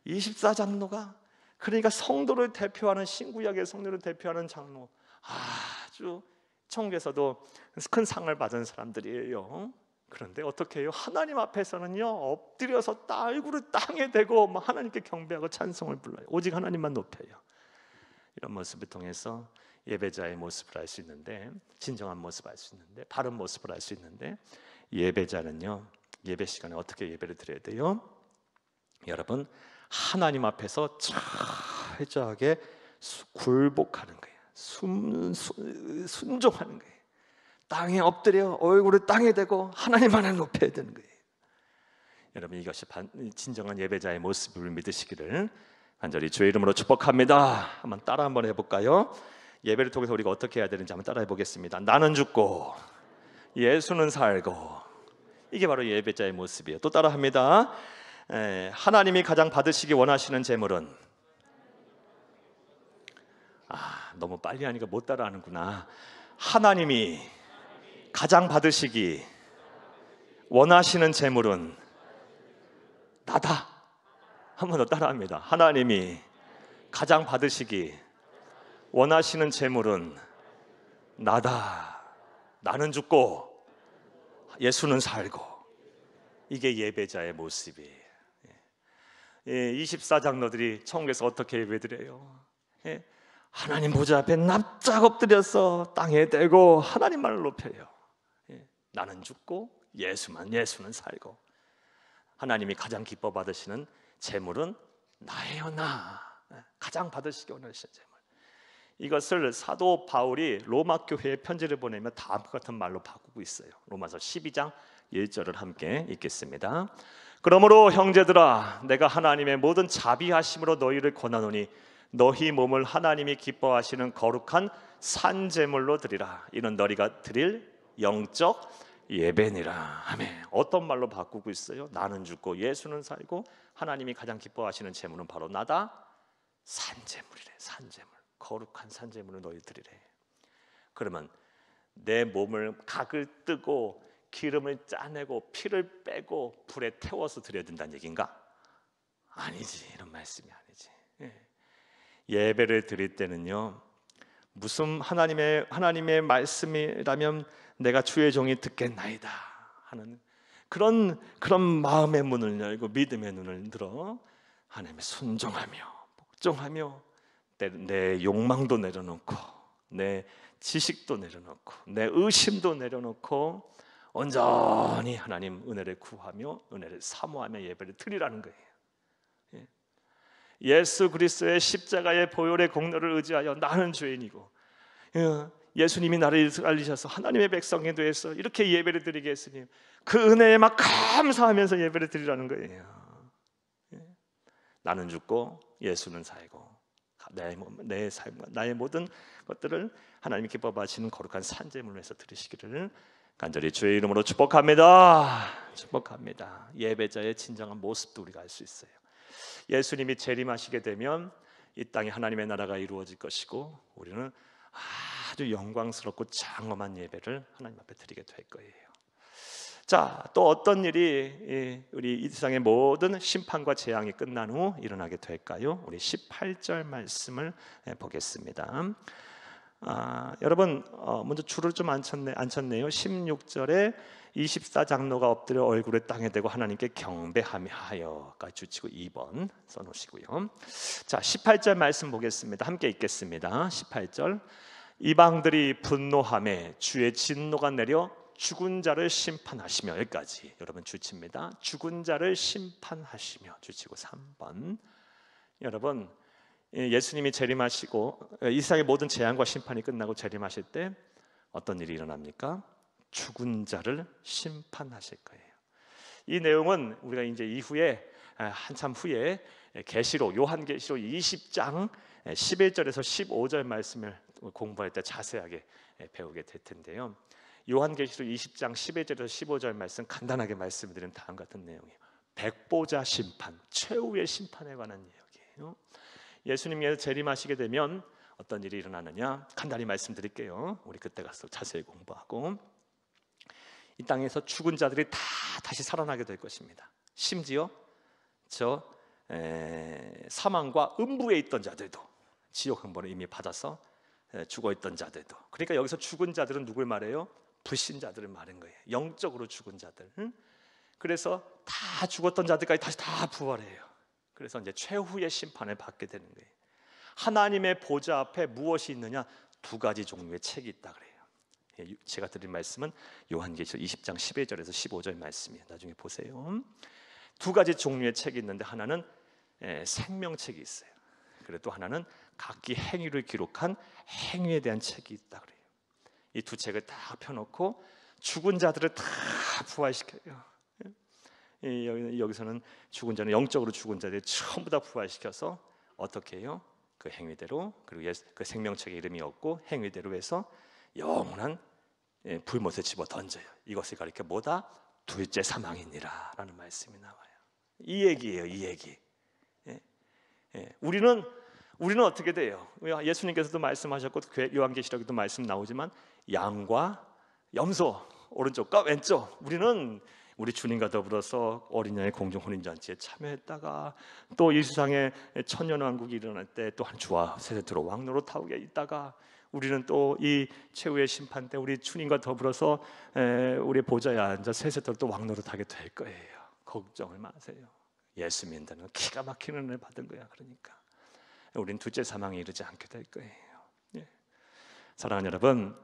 24 장로가, 그러니까 성도를 대표하는, 신구약의 성도를 대표하는 장로, 아주 천국에서도 큰 상을 받은 사람들이에요. 그런데 어떻게 해요? 하나님 앞에서는요, 엎드려서 얼굴을 땅에 대고 하나님께 경배하고 찬송을 불러요. 오직 하나님만 높여요. 이런 모습을 통해서 예배자의 모습을 알 수 있는데, 진정한 모습을 알 수 있는데, 바른 모습을 알 수 있는데, 예배자는요, 예배 시간에 어떻게 예배를 드려야 돼요? 여러분, 하나님 앞에서 철저하게 굴복하는 거예요. 순종하는 거예요. 땅에 엎드려 얼굴을 땅에 대고 하나님만을 높여야 되는 거예요. 여러분, 이것이 진정한 예배자의 모습을 믿으시기를 간절히 주의 이름으로 축복합니다. 한번 따라 한번 해볼까요? 예배를 통해서 우리가 어떻게 해야 되는지 한번 따라해 보겠습니다. 나는 죽고 예수는 살고. 이게 바로 예배자의 모습이에요. 또 따라합니다. 하나님이 가장 받으시기 원하시는 제물은, 너무 빨리 하니까 못 따라하는구나. 하나님이 가장 받으시기 원하시는 제물은 나다. 한 번 더 따라합니다. 하나님이 가장 받으시기 원하시는 제물은 나다. 나는 죽고 예수는 살고. 이게 예배자의 모습이에요. 24 장로들이 천국에서 어떻게 예배드려요? 하나님 보좌 앞에 납작 엎드려서 땅에 대고 하나님만을 높여요. 나는 죽고 예수는 살고. 하나님이 가장 기뻐 받으시는 제물은 나예요. 나. 가장 받으시기 원하시는 제물. 이것을 사도 바울이 로마 교회에 편지를 보내면 다음과 같은 말로 바꾸고 있어요. 로마서 12장 1절을 함께 읽겠습니다. 그러므로 형제들아, 내가 하나님의 모든 자비하심으로 너희를 권하노니 너희 몸을 하나님이 기뻐하시는 거룩한 산제물로 드리라. 이는 너희가 드릴 영적 예배니라. 아멘. 어떤 말로 바꾸고 있어요? 나는 죽고 예수는 살고 하나님이 가장 기뻐하시는 제물은 바로 나다. 산제물이래. 산제물. 거룩한 산제물을 너희 드리래. 그러면 내 몸을 각을 뜨고 기름을 짜내고 피를 빼고 불에 태워서 드려야 된다는 얘기인가? 아니지. 이런 말씀이 아니지. 예배를 드릴 때는요, 무슨 하나님의 말씀이라면 내가 주의 종이 듣겠나이다 하는 그런 마음의 문을 열고 믿음의 눈을 들어 하나님의 순종하며 복종하며 내 욕망도 내려놓고 내 지식도 내려놓고 내 의심도 내려놓고 온전히 하나님 은혜를 구하며 은혜를 사모하며 예배를 드리라는 거예요. 예수 그리스도의 십자가의 보혈의 공로를 의지하여 나는 죄인이고 예수님이 나를 알리셔서 하나님의 백성이 되어서 이렇게 예배를 드리게 했으니 그 은혜에 막 감사하면서 예배를 드리라는 거예요. 나는 죽고 예수는 살고 내 삶과 나의 모든 것들을 하나님이 기뻐 받으시는 거룩한 산제물로 해서 드리시기를 간절히 주의 이름으로 축복합니다. 축복합니다. 예배자의 진정한 모습도 우리가 알 수 있어요. 예수님이 재림하시게 되면 이 땅에 하나님의 나라가 이루어질 것이고 우리는 아주 영광스럽고 장엄한 예배를 하나님 앞에 드리게 될 거예요. 자, 또 어떤 일이 우리 이 세상의 모든 심판과 재앙이 끝난 후 일어나게 될까요? 우리 18절 말씀을 보겠습니다. 여러분 먼저 줄을 좀 안 쳤네요. 16절에 24장로가 엎드려 얼굴을 땅에 대고 하나님께 경배하며까지 주치고 2번 써놓으시고요. 자, 18절 말씀 보겠습니다. 함께 읽겠습니다. 18절 이방들이 분노하며 주의 진노가 내려 죽은 자를 심판하시며, 여기까지 여러분 주칩니다. 죽은 자를 심판하시며 주치고 3번. 여러분 예수님이 재림하시고 이 세상의 모든 재앙과 심판이 끝나고 재림하실 때 어떤 일이 일어납니까? 죽은 자를 심판하실 거예요. 이 내용은 우리가 이제 이후에 한참 후에 계시록 요한계시록 20장 11절에서 15절 말씀을 공부할 때 자세하게 배우게 될 텐데요. 요한계시록 20장 11절에서 15절 말씀 간단하게 말씀드리면 다음 같은 내용이에요. 백보자 심판, 최후의 심판에 관한 이야기예요. 예수님께서 재림하시게 되면 어떤 일이 일어나느냐 간단히 말씀드릴게요. 우리 그때 가서 자세히 공부하고, 이 땅에서 죽은 자들이 다 다시 살아나게 될 것입니다. 심지어 사망과 음부에 있던 자들도, 지옥 형벌을 이미 받아서 죽어있던 자들도. 그러니까 여기서 죽은 자들은 누굴 말해요? 불신자들을 말한 거예요. 영적으로 죽은 자들. 그래서 다 죽었던 자들까지 다시 다 부활해요. 그래서 이제 최후의 심판을 받게 되는 거예요. 하나님의 보좌 앞에 무엇이 있느냐? 두 가지 종류의 책이 있다 그래요. 제가 드린 말씀은 요한계시록 20장 11절에서 15절 말씀이에요. 나중에 보세요. 두 가지 종류의 책이 있는데 하나는 생명책이 있어요. 그리고 또 하나는 각기 행위를 기록한 행위에 대한 책이 있다 그래요. 이 두 책을 딱 펴놓고 죽은 자들을 다 부활시켜요. 여기서는 죽은 자는 영적으로 죽은 자들 전부 다 부활시켜서 어떻게 해요? 그 행위대로, 그리고 그 생명책에 이름이 없고 행위대로 해서 영원한 불못에 집어 던져요. 이것을 가리켜 뭐다? 둘째 사망이니라 라는 말씀이 나와요. 이 얘기예요. 이 얘기. 우리는 어떻게 돼요? 예수님께서도 말씀하셨고 요한계시록에도 말씀 나오지만 양과 염소, 오른쪽과 왼쪽, 우리 주님과 더불어서 어린 양의 공중 혼인잔치에 참여했다가 또 이 세상에 천년왕국이 일어날 때 또한 주와 세세토록 왕노로 타오게 있다가 우리는 또 이 최후의 심판 때 우리 주님과 더불어서 우리 보좌에 앉아 세세토록 또 왕노로 타게 될 거예요. 걱정을 마세요. 예수 믿는 기가 막히는 은혜를 받은 거야. 그러니까 우린 둘째 사망에 이르지 않게 될 거예요. 사랑하는 여러분,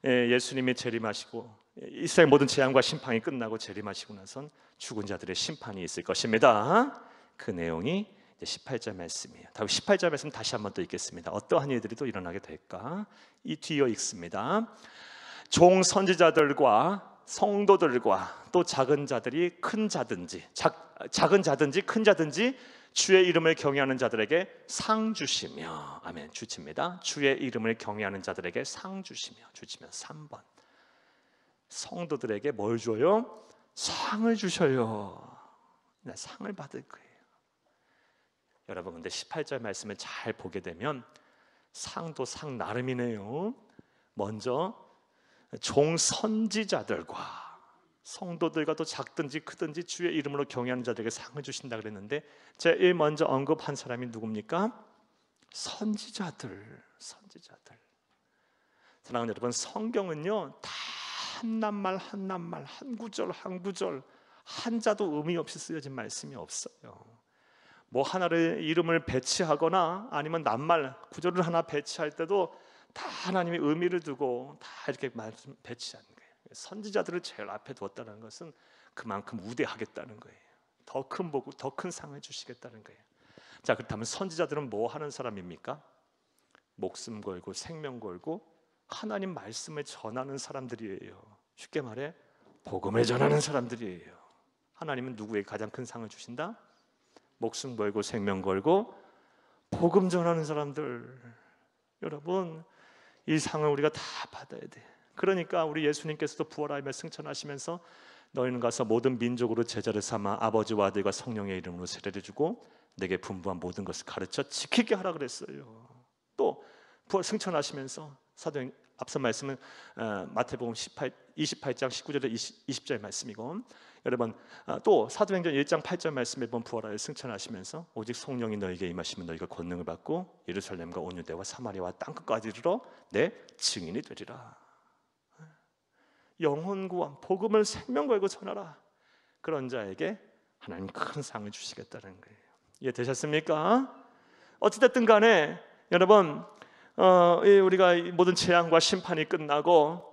예수님이 재림하시고 이 세상의 모든 재앙과 심판이 끝나고 재림하시고 나선 죽은 자들의 심판이 있을 것입니다. 그 내용이 18절 말씀이에요. 다음 18절 말씀 다시 한번 또 읽겠습니다. 어떠한 일들이 또 일어나게 될까? 이 뒤에 읽습니다. 종 선지자들과 성도들과 또 작은 자들이 큰 자든지 작은 자든지 큰 자든지 주의 이름을 경외하는 자들에게 상 주시며, 아멘, 주칩니다. 주의 이름을 경외하는 자들에게 상 주시며, 주치면 3번. 성도들에게 뭘 줘요? 상을 주셔요. 상을 받을 거예요. 여러분, 근데 18절 말씀을 잘 보게 되면 상도 상 나름이네요. 먼저 종 선지자들과 성도들과 또 작든지 크든지 주의 이름으로 경외하는 자들에게 상을 주신다 그랬는데 제일 먼저 언급한 사람이 누굽니까? 선지자들. 사랑하는 여러분, 성경은요 다 한 낱말 한 낱말, 한 구절 한 구절 한자도 의미 없이 쓰여진 말씀이 없어요. 뭐 하나를 이름을 배치하거나 아니면 낱말 구절을 하나 배치할 때도 다 하나님의 의미를 두고 다 이렇게 말씀 배치하는 거예요. 선지자들을 제일 앞에 두었다는 것은 그만큼 우대하겠다는 거예요. 더 큰 복을, 더 큰 상을 주시겠다는 거예요. 자, 그렇다면 선지자들은 뭐 하는 사람입니까? 목숨 걸고 생명 걸고 하나님 말씀을 전하는 사람들이에요. 쉽게 말해 복음을 전하는 사람들이에요. 하나님은 누구에게 가장 큰 상을 주신다? 목숨 걸고 생명 걸고 복음 전하는 사람들. 여러분, 이 상을 우리가 다 받아야 돼. 그러니까 우리 예수님께서도 부활하며 승천하시면서 너희는 가서 모든 민족으로 제자를 삼아 아버지와 아들과 성령의 이름으로 세례를 주고 내게 분부한 모든 것을 가르쳐 지키게 하라 그랬어요. 또 부활 승천하시면서 사도행 앞서 말씀은 마태복음 28장 19절에 20절 말씀이고, 여러분 또 사도행전 1장 8절 말씀에 보면 부활하여 승천하시면서 오직 성령이 너에게 임하시면 너희가 권능을 받고 예루살렘과 온 유대와 사마리아와 땅끝까지 이르러 내 증인이 되리라. 영혼 구원, 복음을 생명 걸고 전하라. 그런 자에게 하나님 큰 상을 주시겠다는 거예요. 이해되셨습니까? 어찌됐든 간에 여러분 우리가 모든 재앙과 심판이 끝나고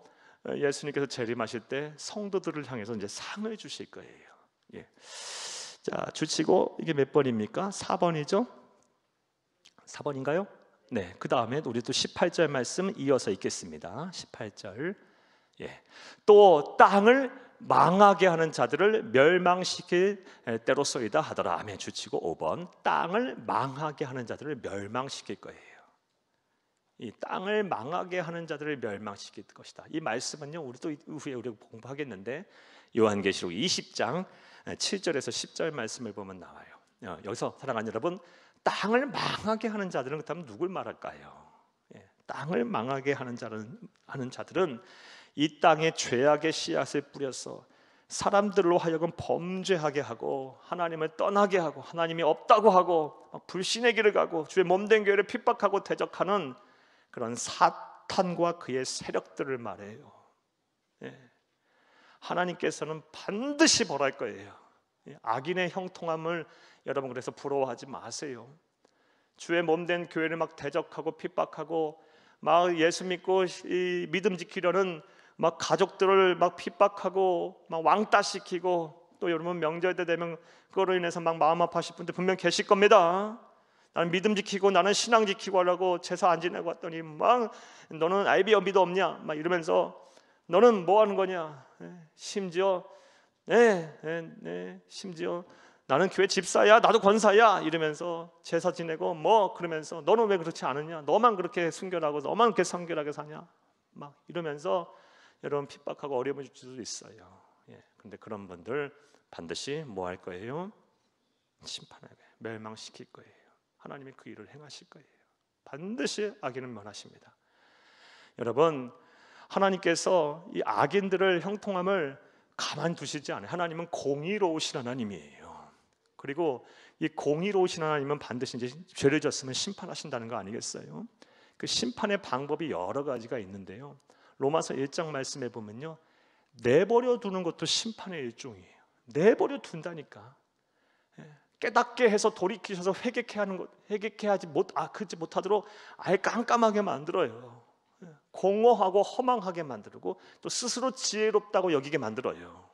예수님께서 재림하실 때 성도들을 향해서 이제 상을 주실 거예요. 예. 자, 주치고 이게 몇 번입니까? 4번이죠? 4번인가요? 네. 그 다음에 우리 또 18절 말씀 이어서 읽겠습니다. 18절. 예. 또 땅을 망하게 하는 자들을 멸망시킬 때로소이다 하더라. 아멘. 주치고 5번. 땅을 망하게 하는 자들을 멸망시킬 거예요. 이 땅을 망하게 하는 자들을 멸망시킬 것이다. 이 말씀은요, 우리도 후에 우리가 공부하겠는데 요한계시록 20장 7절에서 10절 말씀을 보면 나와요. 여기서 사랑하는 여러분, 땅을 망하게 하는 자들은 그렇다면 누굴 말할까요? 땅을 망하게 하는 자들은 이 땅에 죄악의 씨앗을 뿌려서 사람들로 하여금 범죄하게 하고 하나님을 떠나게 하고 하나님이 없다고 하고 불신의 길을 가고 주의 몸된 교회를 핍박하고 대적하는 그런 사탄과 그의 세력들을 말해요. 하나님께서는 반드시 벌할 거예요. 악인의 형통함을 여러분 그래서 부러워하지 마세요. 주의 몸된 교회를 막 대적하고 핍박하고 막 예수 믿고 이 믿음 지키려는 막 가족들을 막 핍박하고 막 왕따시키고, 또 여러분 명절 때 되면 그거로 인해서 막 마음 아파하실 분들 분명 계실 겁니다. 나는 믿음 지키고 나는 신앙 지키고 하려고 제사 안 지내고 왔더니 막 너는 아이비어미도 없냐 막 이러면서 너는 뭐 하는 거냐, 심지어 심지어 나는 교회 집사야, 나도 권사야 이러면서 제사 지내고 뭐 그러면서 너는 왜 그렇지 않느냐, 너만 그렇게 순결하고 너만 그렇게 성결하게 사냐 막 이러면서 여러분 핍박하고 어려움을 줄 수도 있어요. 그런데 그런 분들 반드시 뭐 할 거예요? 심판하게 멸망시킬 거예요. 하나님이 그 일을 행하실 거예요. 반드시 악인은 멸하십니다. 여러분, 하나님께서 이 악인들을 형통함을 가만두시지 않아요. 하나님은 공의로우신 하나님이에요. 그리고 이 공의로우신 하나님은 반드시 이제 죄를 졌으면 심판하신다는 거 아니겠어요? 그 심판의 방법이 여러 가지가 있는데요. 로마서 1장 말씀에 보면요, 내버려 두는 것도 심판의 일종이에요. 내버려 둔다니까. 깨닫게 해서 돌이키셔서 회개하지 못하도록 아예 깜깜하게 만들어요. 공허하고 허망하게 만들고 또 스스로 지혜롭다고 여기게 만들어요.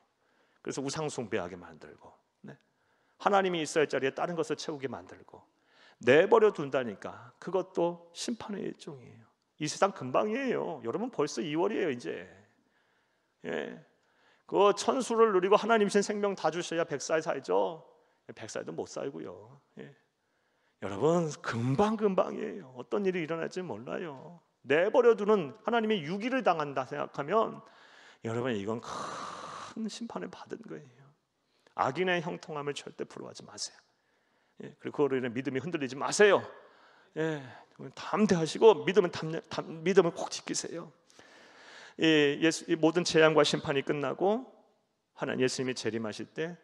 그래서 우상 숭배하게 만들고, 하나님이 있어야 할 자리에 다른 것을 채우게 만들고, 내버려 둔다니까. 그것도 심판의 일종이에요. 이 세상 금방이에요. 여러분 벌써 2월이에요 이제. 그 천수를 누리고 하나님이신 생명 다 주셔야 100살 살죠. 100살도 못 살고요. 여러분 금방이에요. 어떤 일이 일어날지 몰라요. 내버려두는 하나님의 유기를 당한다 생각하면 여러분 이건 큰 심판을 받은 거예요. 악인의 형통함을 절대 부러워하지 마세요. 그리고 그로 인해 믿음이 흔들리지 마세요. 담대하시고 믿음을 꼭 지키세요. 이 모든 재앙과 심판이 끝나고 하나님 예수님이 재림하실 때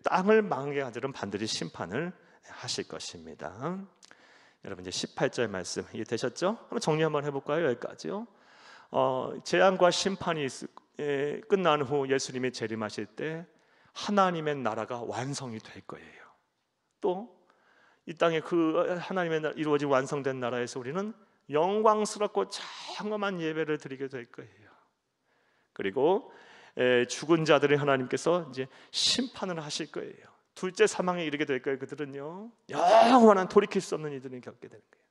땅을 망하게 하들은 반드시 심판을 하실 것입니다. 여러분 이제 18절 말씀 이해되셨죠? 한번 정리 한번 해볼까요? 여기까지요. 재앙과 심판이 끝난 후 예수님이 재림하실 때 하나님의 나라가 완성이 될 거예요. 또 이 땅에 그 하나님의 나라 이루어진 완성된 나라에서 우리는 영광스럽고 장엄한 예배를 드리게 될 거예요. 그리고 죽은 자들의 하나님께서 이제 심판을 하실 거예요. 둘째 사망에 이르게 될 거예요. 그들은요 영원한 돌이킬 수 없는 이들을 겪게 되는 거예요.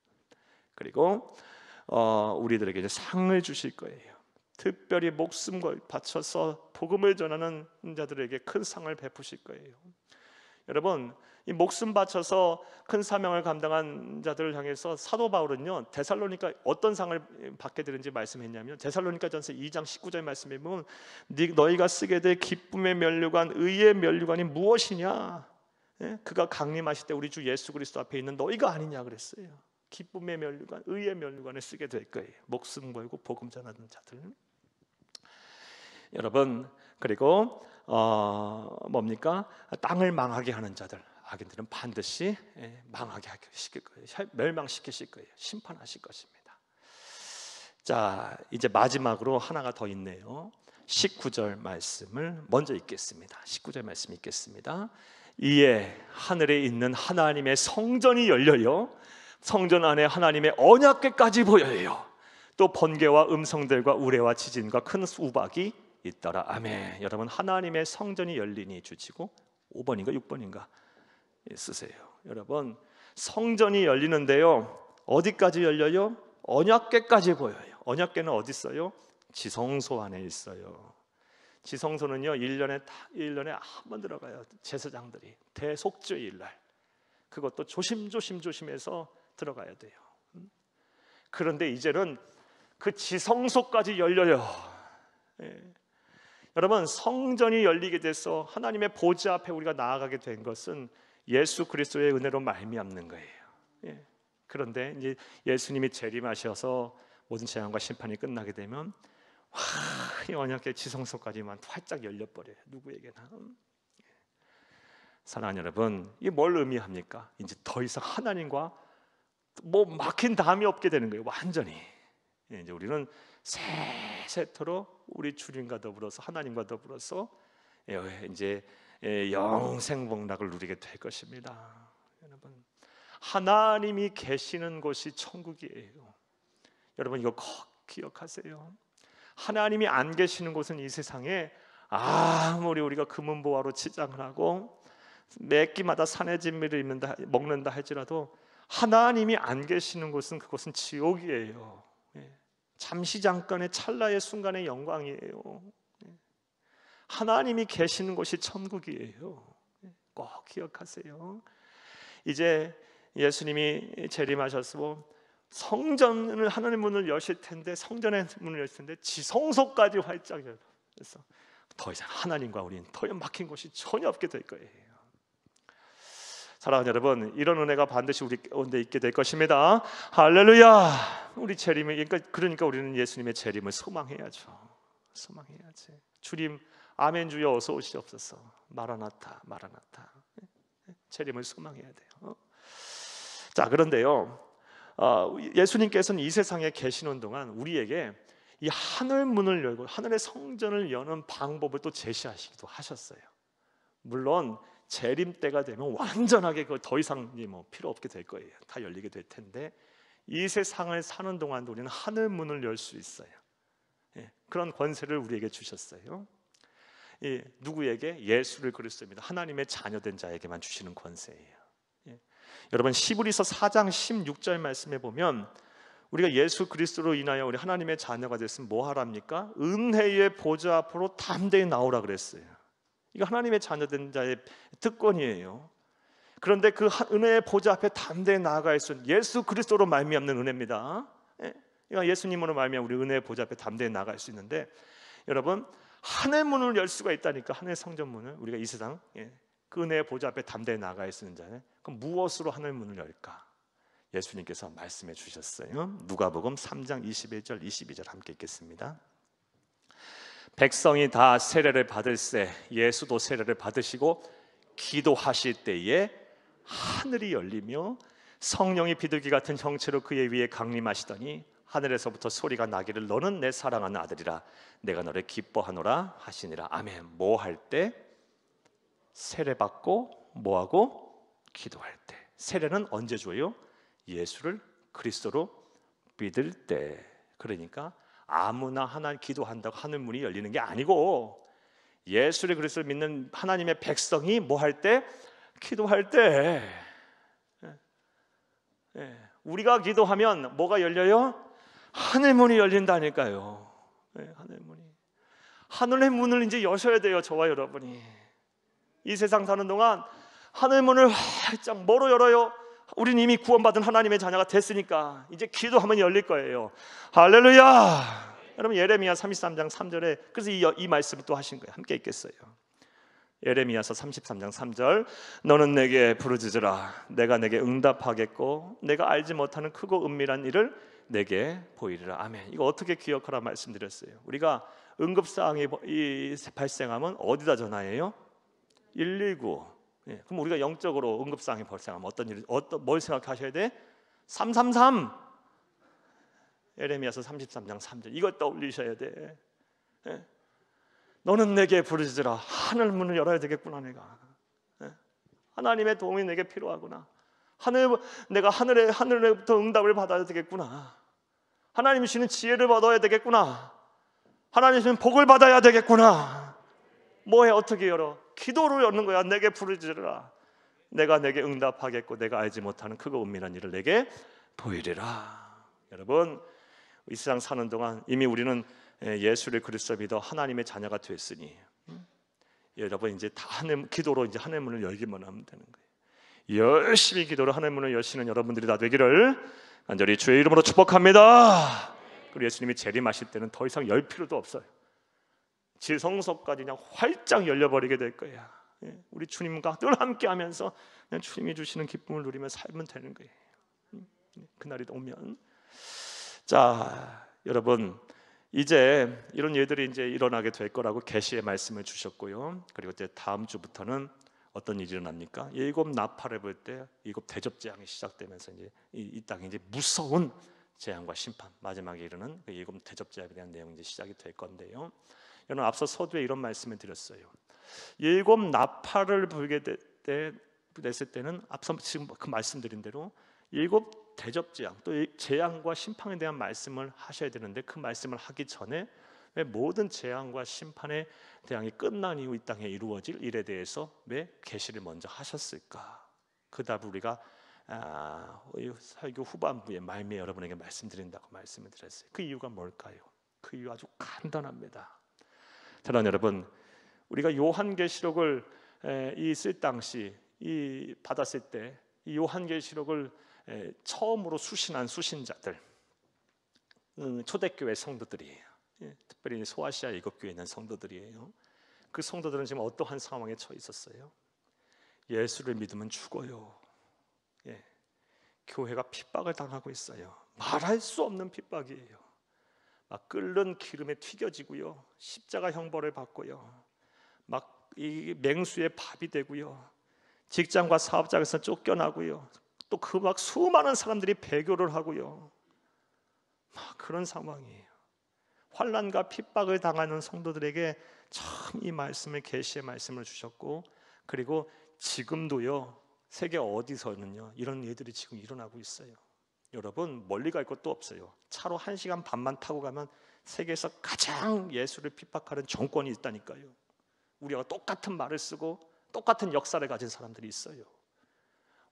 그리고 우리들에게 이제 상을 주실 거예요. 특별히 목숨을 바쳐서 복음을 전하는 자들에게 큰 상을 베푸실 거예요. 여러분 이 목숨 바쳐서 큰 사명을 감당한 자들을 향해서 사도 바울은요 데살로니가 어떤 상을 받게 되는지 말씀했냐면 데살로니가전서 2장 19절 말씀에 보면 너희가 쓰게 될 기쁨의 면류관 의의 면류관이 무엇이냐, 그가 강림하실 때 우리 주 예수 그리스도 앞에 있는 너희가 아니냐 그랬어요. 기쁨의 면류관 의의 면류관을 쓰게 될 거예요. 목숨 걸고 복음 전하는 자들. 여러분, 그리고 뭡니까? 땅을 망하게 하는 자들, 악인들은 반드시 망하게 시킬 거예요. 멸망시키실 거예요. 심판하실 것입니다. 자, 이제 마지막으로 하나가 더 있네요. 19절 말씀을 먼저 읽겠습니다. 19절 말씀 읽겠습니다. 이에 하늘에 있는 하나님의 성전이 열려요, 성전 안에 하나님의 언약궤까지 보여요. 또 번개와 음성들과 우레와 지진과 큰 우박이 있더라. 아멘. 여러분, 하나님의 성전이 열리니 주치고 5번인가 6번인가 쓰세요. 여러분, 성전이 열리는데요, 어디까지 열려요? 언약궤까지 보여요. 언약궤는 어디 있어요? 지성소 안에 있어요. 지성소는요, 1년에 한 번 들어가요. 제사장들이 대속죄일 날, 그것도 조심해서 들어가야 돼요. 그런데 이제는 그 지성소까지 열려요. 여러분, 성전이 열리게 돼서 하나님의 보좌 앞에 우리가 나아가게 된 것은 예수 그리스도의 은혜로 말미암는 거예요. 그런데 이제 예수님이 재림하셔서 모든 재앙과 심판이 끝나게 되면 이 언약궤 지성소까지만 활짝 열려버려요. 누구에게나. 사랑하는 여러분, 이게 뭘 의미합니까? 이제 더 이상 하나님과 막힌 담이 없게 되는 거예요. 완전히. 이제 우리는 세세토록 우리 주님과 더불어서, 하나님과 더불어서 이제 영생복락을 누리게 될 것입니다. 여러분, 하나님이 계시는 곳이 천국이에요. 여러분, 이거 꼭 기억하세요. 하나님이 안 계시는 곳은 이 세상에 아무리 우리가 금은보화로 치장을 하고 매 끼마다 산의 진미를 먹는다 할지라도 하나님이 안 계시는 곳은 그곳은 지옥이에요. 잠시 잠깐의 찰나의 순간의 영광이에요. 하나님이 계시는 곳이 천국이에요. 꼭 기억하세요. 이제 예수님이 재림하셔서 성전을, 하나님의 문을 여실 텐데, 성전의 문을 여실 텐데 지성소까지 활짝 열어서 더 이상 하나님과 우리는 더 막힌 곳이 전혀 없게 될 거예요. 사랑하는 여러분, 이런 은혜가 반드시 우리 가운데 있게 될 것입니다. 할렐루야. 우리 재림을, 그러니까 우리는 예수님의 재림을 소망해야죠. 소망해야지. 주님, 아멘 주여 어서 오시옵소서. 마라나타, 마라나타. 재림을 소망해야 돼요. 자, 그런데요, 예수님께서는 이 세상에 계시는 동안 우리에게 이 하늘 문을 열고 하늘의 성전을 여는 방법을 또 제시하시기도 하셨어요. 물론 재림 때가 되면 완전하게 그 더 이상 필요 없게 될 거예요. 다 열리게 될 텐데, 이 세상을 사는 동안도 우리는 하늘 문을 열 수 있어요. 그런 권세를 우리에게 주셨어요. 누구에게? 예수를 그리스도입니다. 하나님의 자녀된 자에게만 주시는 권세예요. 여러분, 히브리서 4장 16절 말씀에 보면 우리가 예수 그리스도로 인하여 우리 하나님의 자녀가 됐으면 뭐 하랍니까? 은혜의 보좌 앞으로 담대히 나오라 그랬어요. 이거 하나님의 자녀된 자의 특권이에요. 그런데 그 은혜의 보좌 앞에 담대히 나아갈 수 있는 예수 그리스도로 말미암는 은혜입니다. 그러니까 예수님으로 말미암아 우리 은혜의 보좌 앞에 담대히 나아갈 수 있는데, 여러분, 하늘 문을 열 수가 있다니까. 하늘 성전 문을 우리가 이 세상 그 은혜의 보좌 앞에 담대히 나아갈 수 있는 자는, 그럼 무엇으로 하늘 문을 열까? 예수님께서 말씀해 주셨어요. 누가복음 3장 21절 22절 함께 읽겠습니다. 백성이 다 세례를 받을세 예수도 세례를 받으시고 기도하실 때에 하늘이 열리며 성령이 비둘기 같은 형체로 그의 위에 강림하시더니 하늘에서부터 소리가 나기를 너는 내 사랑하는 아들이라 내가 너를 기뻐하노라 하시니라. 아멘. 뭐 할 때? 세례 받고 뭐하고? 기도할 때. 세례는 언제 줘요? 예수를 그리스도로 믿을 때. 그러니까 아무나 하나 기도한다고 하늘 문이 열리는 게 아니고, 예수를 그리스도를 믿는 하나님의 백성이 뭐 할 때? 기도할 때. 우리가 기도하면 뭐가 열려요? 하늘 문이 열린다니까요. 하늘의 문을 이제 여셔야 돼요. 저와 여러분이 이 세상 사는 동안 하늘 문을 활짝 뭐로 열어요? 우리는 이미 구원받은 하나님의 자녀가 됐으니까 이제 기도하면 열릴 거예요. 할렐루야. 여러분, 예레미야 33장 3절에 그래서 이 말씀을 또 하신 거예요. 함께 읽겠어요. 예레미야서 33장 3절. 너는 내게 부르짖으라 내가 내게 응답하겠고 내가 알지 못하는 크고 은밀한 일을 내게 보이리라. 아멘. 이거 어떻게 기억하라 말씀드렸어요. 우리가 응급사항이 발생하면 어디다 전화해요? 119. 예, 그럼 우리가 영적으로 응급사항이 발생하면 뭘 생각하셔야 돼? 333. 에레미야서 33장 3절 이것 떠올리셔야 돼. 예? 너는 내게 부르짖으라. 하늘 문을 열어야 되겠구나. 내가 하나님의 도움이 내게 필요하구나. 내가 하늘로부터 응답을 받아야 되겠구나. 하나님 주시는 지혜를 받아야 되겠구나. 하나님 주시는 복을 받아야 되겠구나. 뭐해? 어떻게 열어? 기도로 여는 거야. 내게 부르짖으라. 내가 내게 응답하겠고 내가 알지 못하는 크고 은밀한 일을 내게 보이리라. 여러분, 이 세상 사는 동안 이미 우리는 예수를 그리스도 믿어 하나님의 자녀가 됐으니 여러분 이제 다 기도로 이제 하늘 문을 열기만 하면 되는 거예요. 열심히 기도로 하늘 문을 여시는 여러분들이 다 되기를 간절히 주의 이름으로 축복합니다. 그리고 예수님이 재림하실 때는 더 이상 열 필요도 없어요. 지성소까지 그냥 활짝 열려버리게 될 거예요. 우리 주님과 늘 함께하면서 그냥 주님이 주시는 기쁨을 누리며 살면 되는 거예요. 그날이 오면. 자, 여러분, 이제 이런 일들이 이제 일어나게 될 거라고 계시의 말씀을 주셨고요. 그리고 이제 다음 주부터는 어떤 일이 일어납니까? 일곱 나팔을 불 때 일곱 대접 재앙이 시작되면서 이제 이 땅에 이제 무서운 재앙과 심판, 마지막에 이르는 그 일곱 대접 재앙에 대한 내용이 이제 시작이 될 건데요. 여러분, 앞서 서두에 이런 말씀을 드렸어요. 일곱 나팔을 불게 됐을 때는 앞서 지금 그 말씀드린 대로 일곱 대접 재앙, 또 재앙과 심판에 대한 말씀을 하셔야 되는데 그 말씀을 하기 전에 왜 모든 재앙과 심판의 대항이 끝난 이후 이 땅에 이루어질 일에 대해서 왜 계시를 먼저 하셨을까? 그 답을 우리가 설교 후반부에 말미에 여러분에게 말씀드린다고 말씀을 드렸어요. 그 이유가 뭘까요? 그 이유 아주 간단합니다. 사랑하는 여러분, 우리가 요한계시록을 쓸 당시 받았을 때 이 요한계시록을 처음으로 수신한 수신자들, 초대교회 성도들이에요. 특별히 소아시아 일곱교회에 있는 성도들이에요. 그 성도들은 지금 어떠한 상황에 처해 있었어요? 예수를 믿으면 죽어요. 교회가 핍박을 당하고 있어요. 말할 수 없는 핍박이에요. 막 끓는 기름에 튀겨지고요, 십자가 형벌을 받고요, 막 이 맹수의 밥이 되고요, 직장과 사업장에서 쫓겨나고요, 또 그 막 수많은 사람들이 배교를 하고요, 막 그런 상황이에요. 환난과 핍박을 당하는 성도들에게 참 이 말씀을 계시의 말씀을 주셨고, 그리고 지금도요 세계 어디서는요 이런 일들이 지금 일어나고 있어요. 여러분, 멀리 갈 것도 없어요. 차로 1시간 반만 타고 가면 세계에서 가장 예수를 핍박하는 정권이 있다니까요. 우리가 똑같은 말을 쓰고 똑같은 역사를 가진 사람들이 있어요.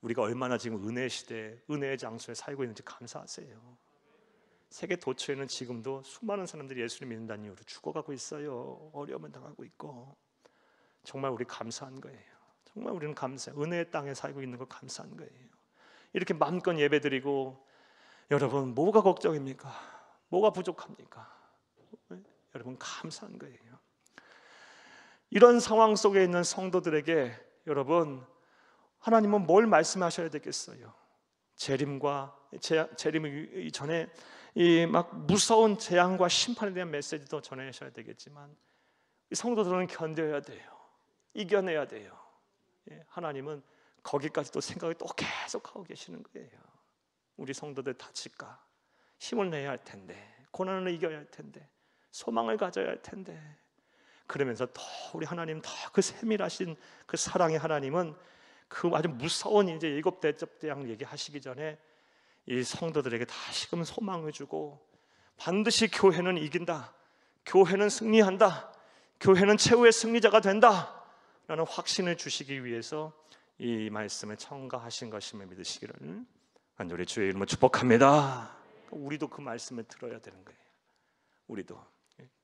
우리가 얼마나 지금 은혜의 시대에, 은혜의 장소에 살고 있는지 감사하세요. 세계 도처에는 지금도 수많은 사람들이 예수를 믿는다는 이유로 죽어가고 있어요. 어려움을 당하고 있고. 정말 우리 감사한 거예요. 정말 우리는 감사해요. 은혜의 땅에 살고 있는 거 감사한 거예요. 이렇게 마음껏 예배드리고, 여러분 뭐가 걱정입니까? 뭐가 부족합니까? 여러분 감사한 거예요. 이런 상황 속에 있는 성도들에게 여러분, 하나님은 뭘 말씀하셔야 되겠어요? 재림 전에 이 막 무서운 재앙과 심판에 대한 메시지도 전하셔야 되겠지만, 이 성도들은 견뎌야 돼요. 이겨내야 돼요. 하나님은 거기까지도 생각을 또 계속하고 계시는 거예요. 우리 성도들 다칠까? 힘을 내야 할 텐데, 고난을 이겨야 할 텐데, 소망을 가져야 할 텐데, 그러면서 더 우리 하나님, 더 그 세밀하신 그 사랑의 하나님은 그 아주 무서운 이제 일곱 대접 재앙 얘기하시기 전에 이 성도들에게 다시금 소망을 주고, 반드시 교회는 이긴다, 교회는 승리한다, 교회는 최후의 승리자가 된다 라는 확신을 주시기 위해서 이 말씀을 첨가하신 것임을 믿으시기를 간절히 주의 이름으로 축복합니다. 우리도 그 말씀을 들어야 되는 거예요. 우리도.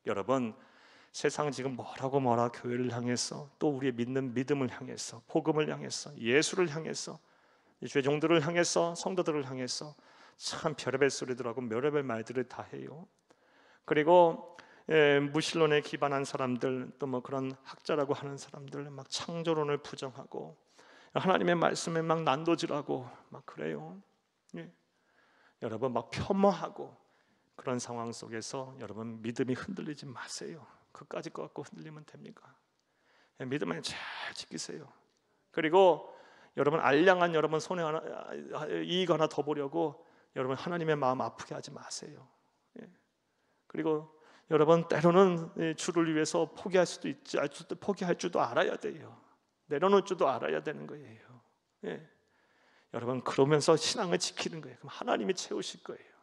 여러분, 세상 지금 뭐라 교회를 향해서, 또 우리의 믿는 믿음을 향해서, 복음을 향해서, 예수를 향해서, 주의 종들을 향해서, 성도들을 향해서 참 별의별 소리들하고 별의별 말들을 다 해요. 그리고 무신론에 기반한 사람들, 또 뭐 그런 학자라고 하는 사람들 막 창조론을 부정하고 하나님의 말씀에 막 난도질하고 막 그래요. 여러분 막 폄하하고 그런 상황 속에서 여러분 믿음이 흔들리지 마세요. 그까짓 것 갖고 흔들리면 됩니까? 믿음을 잘 지키세요. 그리고 여러분 알량한 여러분 손에 이익 하나 더 보려고 여러분 하나님의 마음 아프게 하지 마세요. 그리고 여러분 때로는 주를 위해서 포기할 수도 있지, 포기할 줄도 알아야 돼요. 내려놓을 줄도 알아야 되는 거예요. 여러분 그러면서 신앙을 지키는 거예요. 그럼 하나님이 채우실 거예요.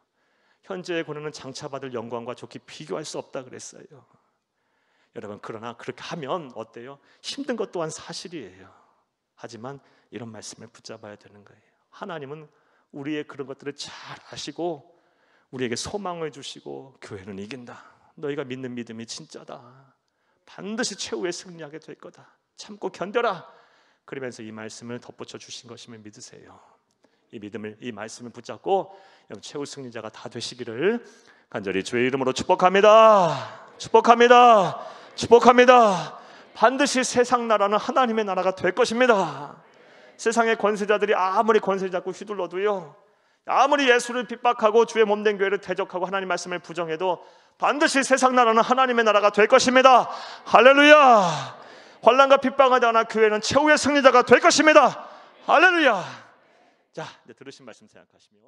현재의 고난은 장차받을 영광과 좋게 비교할 수 없다 그랬어요. 여러분 그러나 그렇게 하면 어때요? 힘든 것 또한 사실이에요. 하지만 이런 말씀을 붙잡아야 되는 거예요. 하나님은 우리의 그런 것들을 잘 아시고 우리에게 소망을 주시고 교회는 이긴다. 너희가 믿는 믿음이 진짜다. 반드시 최후에 승리하게 될 거다. 참고 견뎌라. 그러면서 이 말씀을 덧붙여 주신 것임을 믿으세요. 이 말씀을 붙잡고 여러분 최후 승리자가 다 되시기를 간절히 주의 이름으로 축복합니다. 축복합니다. 축복합니다. 반드시 세상 나라는 하나님의 나라가 될 것입니다. 세상의 권세자들이 아무리 권세 잡고 휘둘러도요, 아무리 예수를 핍박하고 주의 몸된 교회를 대적하고 하나님 말씀을 부정해도 반드시 세상 나라는 하나님의 나라가 될 것입니다. 할렐루야. 환난과 핍박하지 않아 교회는 최후의 승리자가 될 것입니다. 할렐루야. 자, 이제 들으신 말씀 생각하시며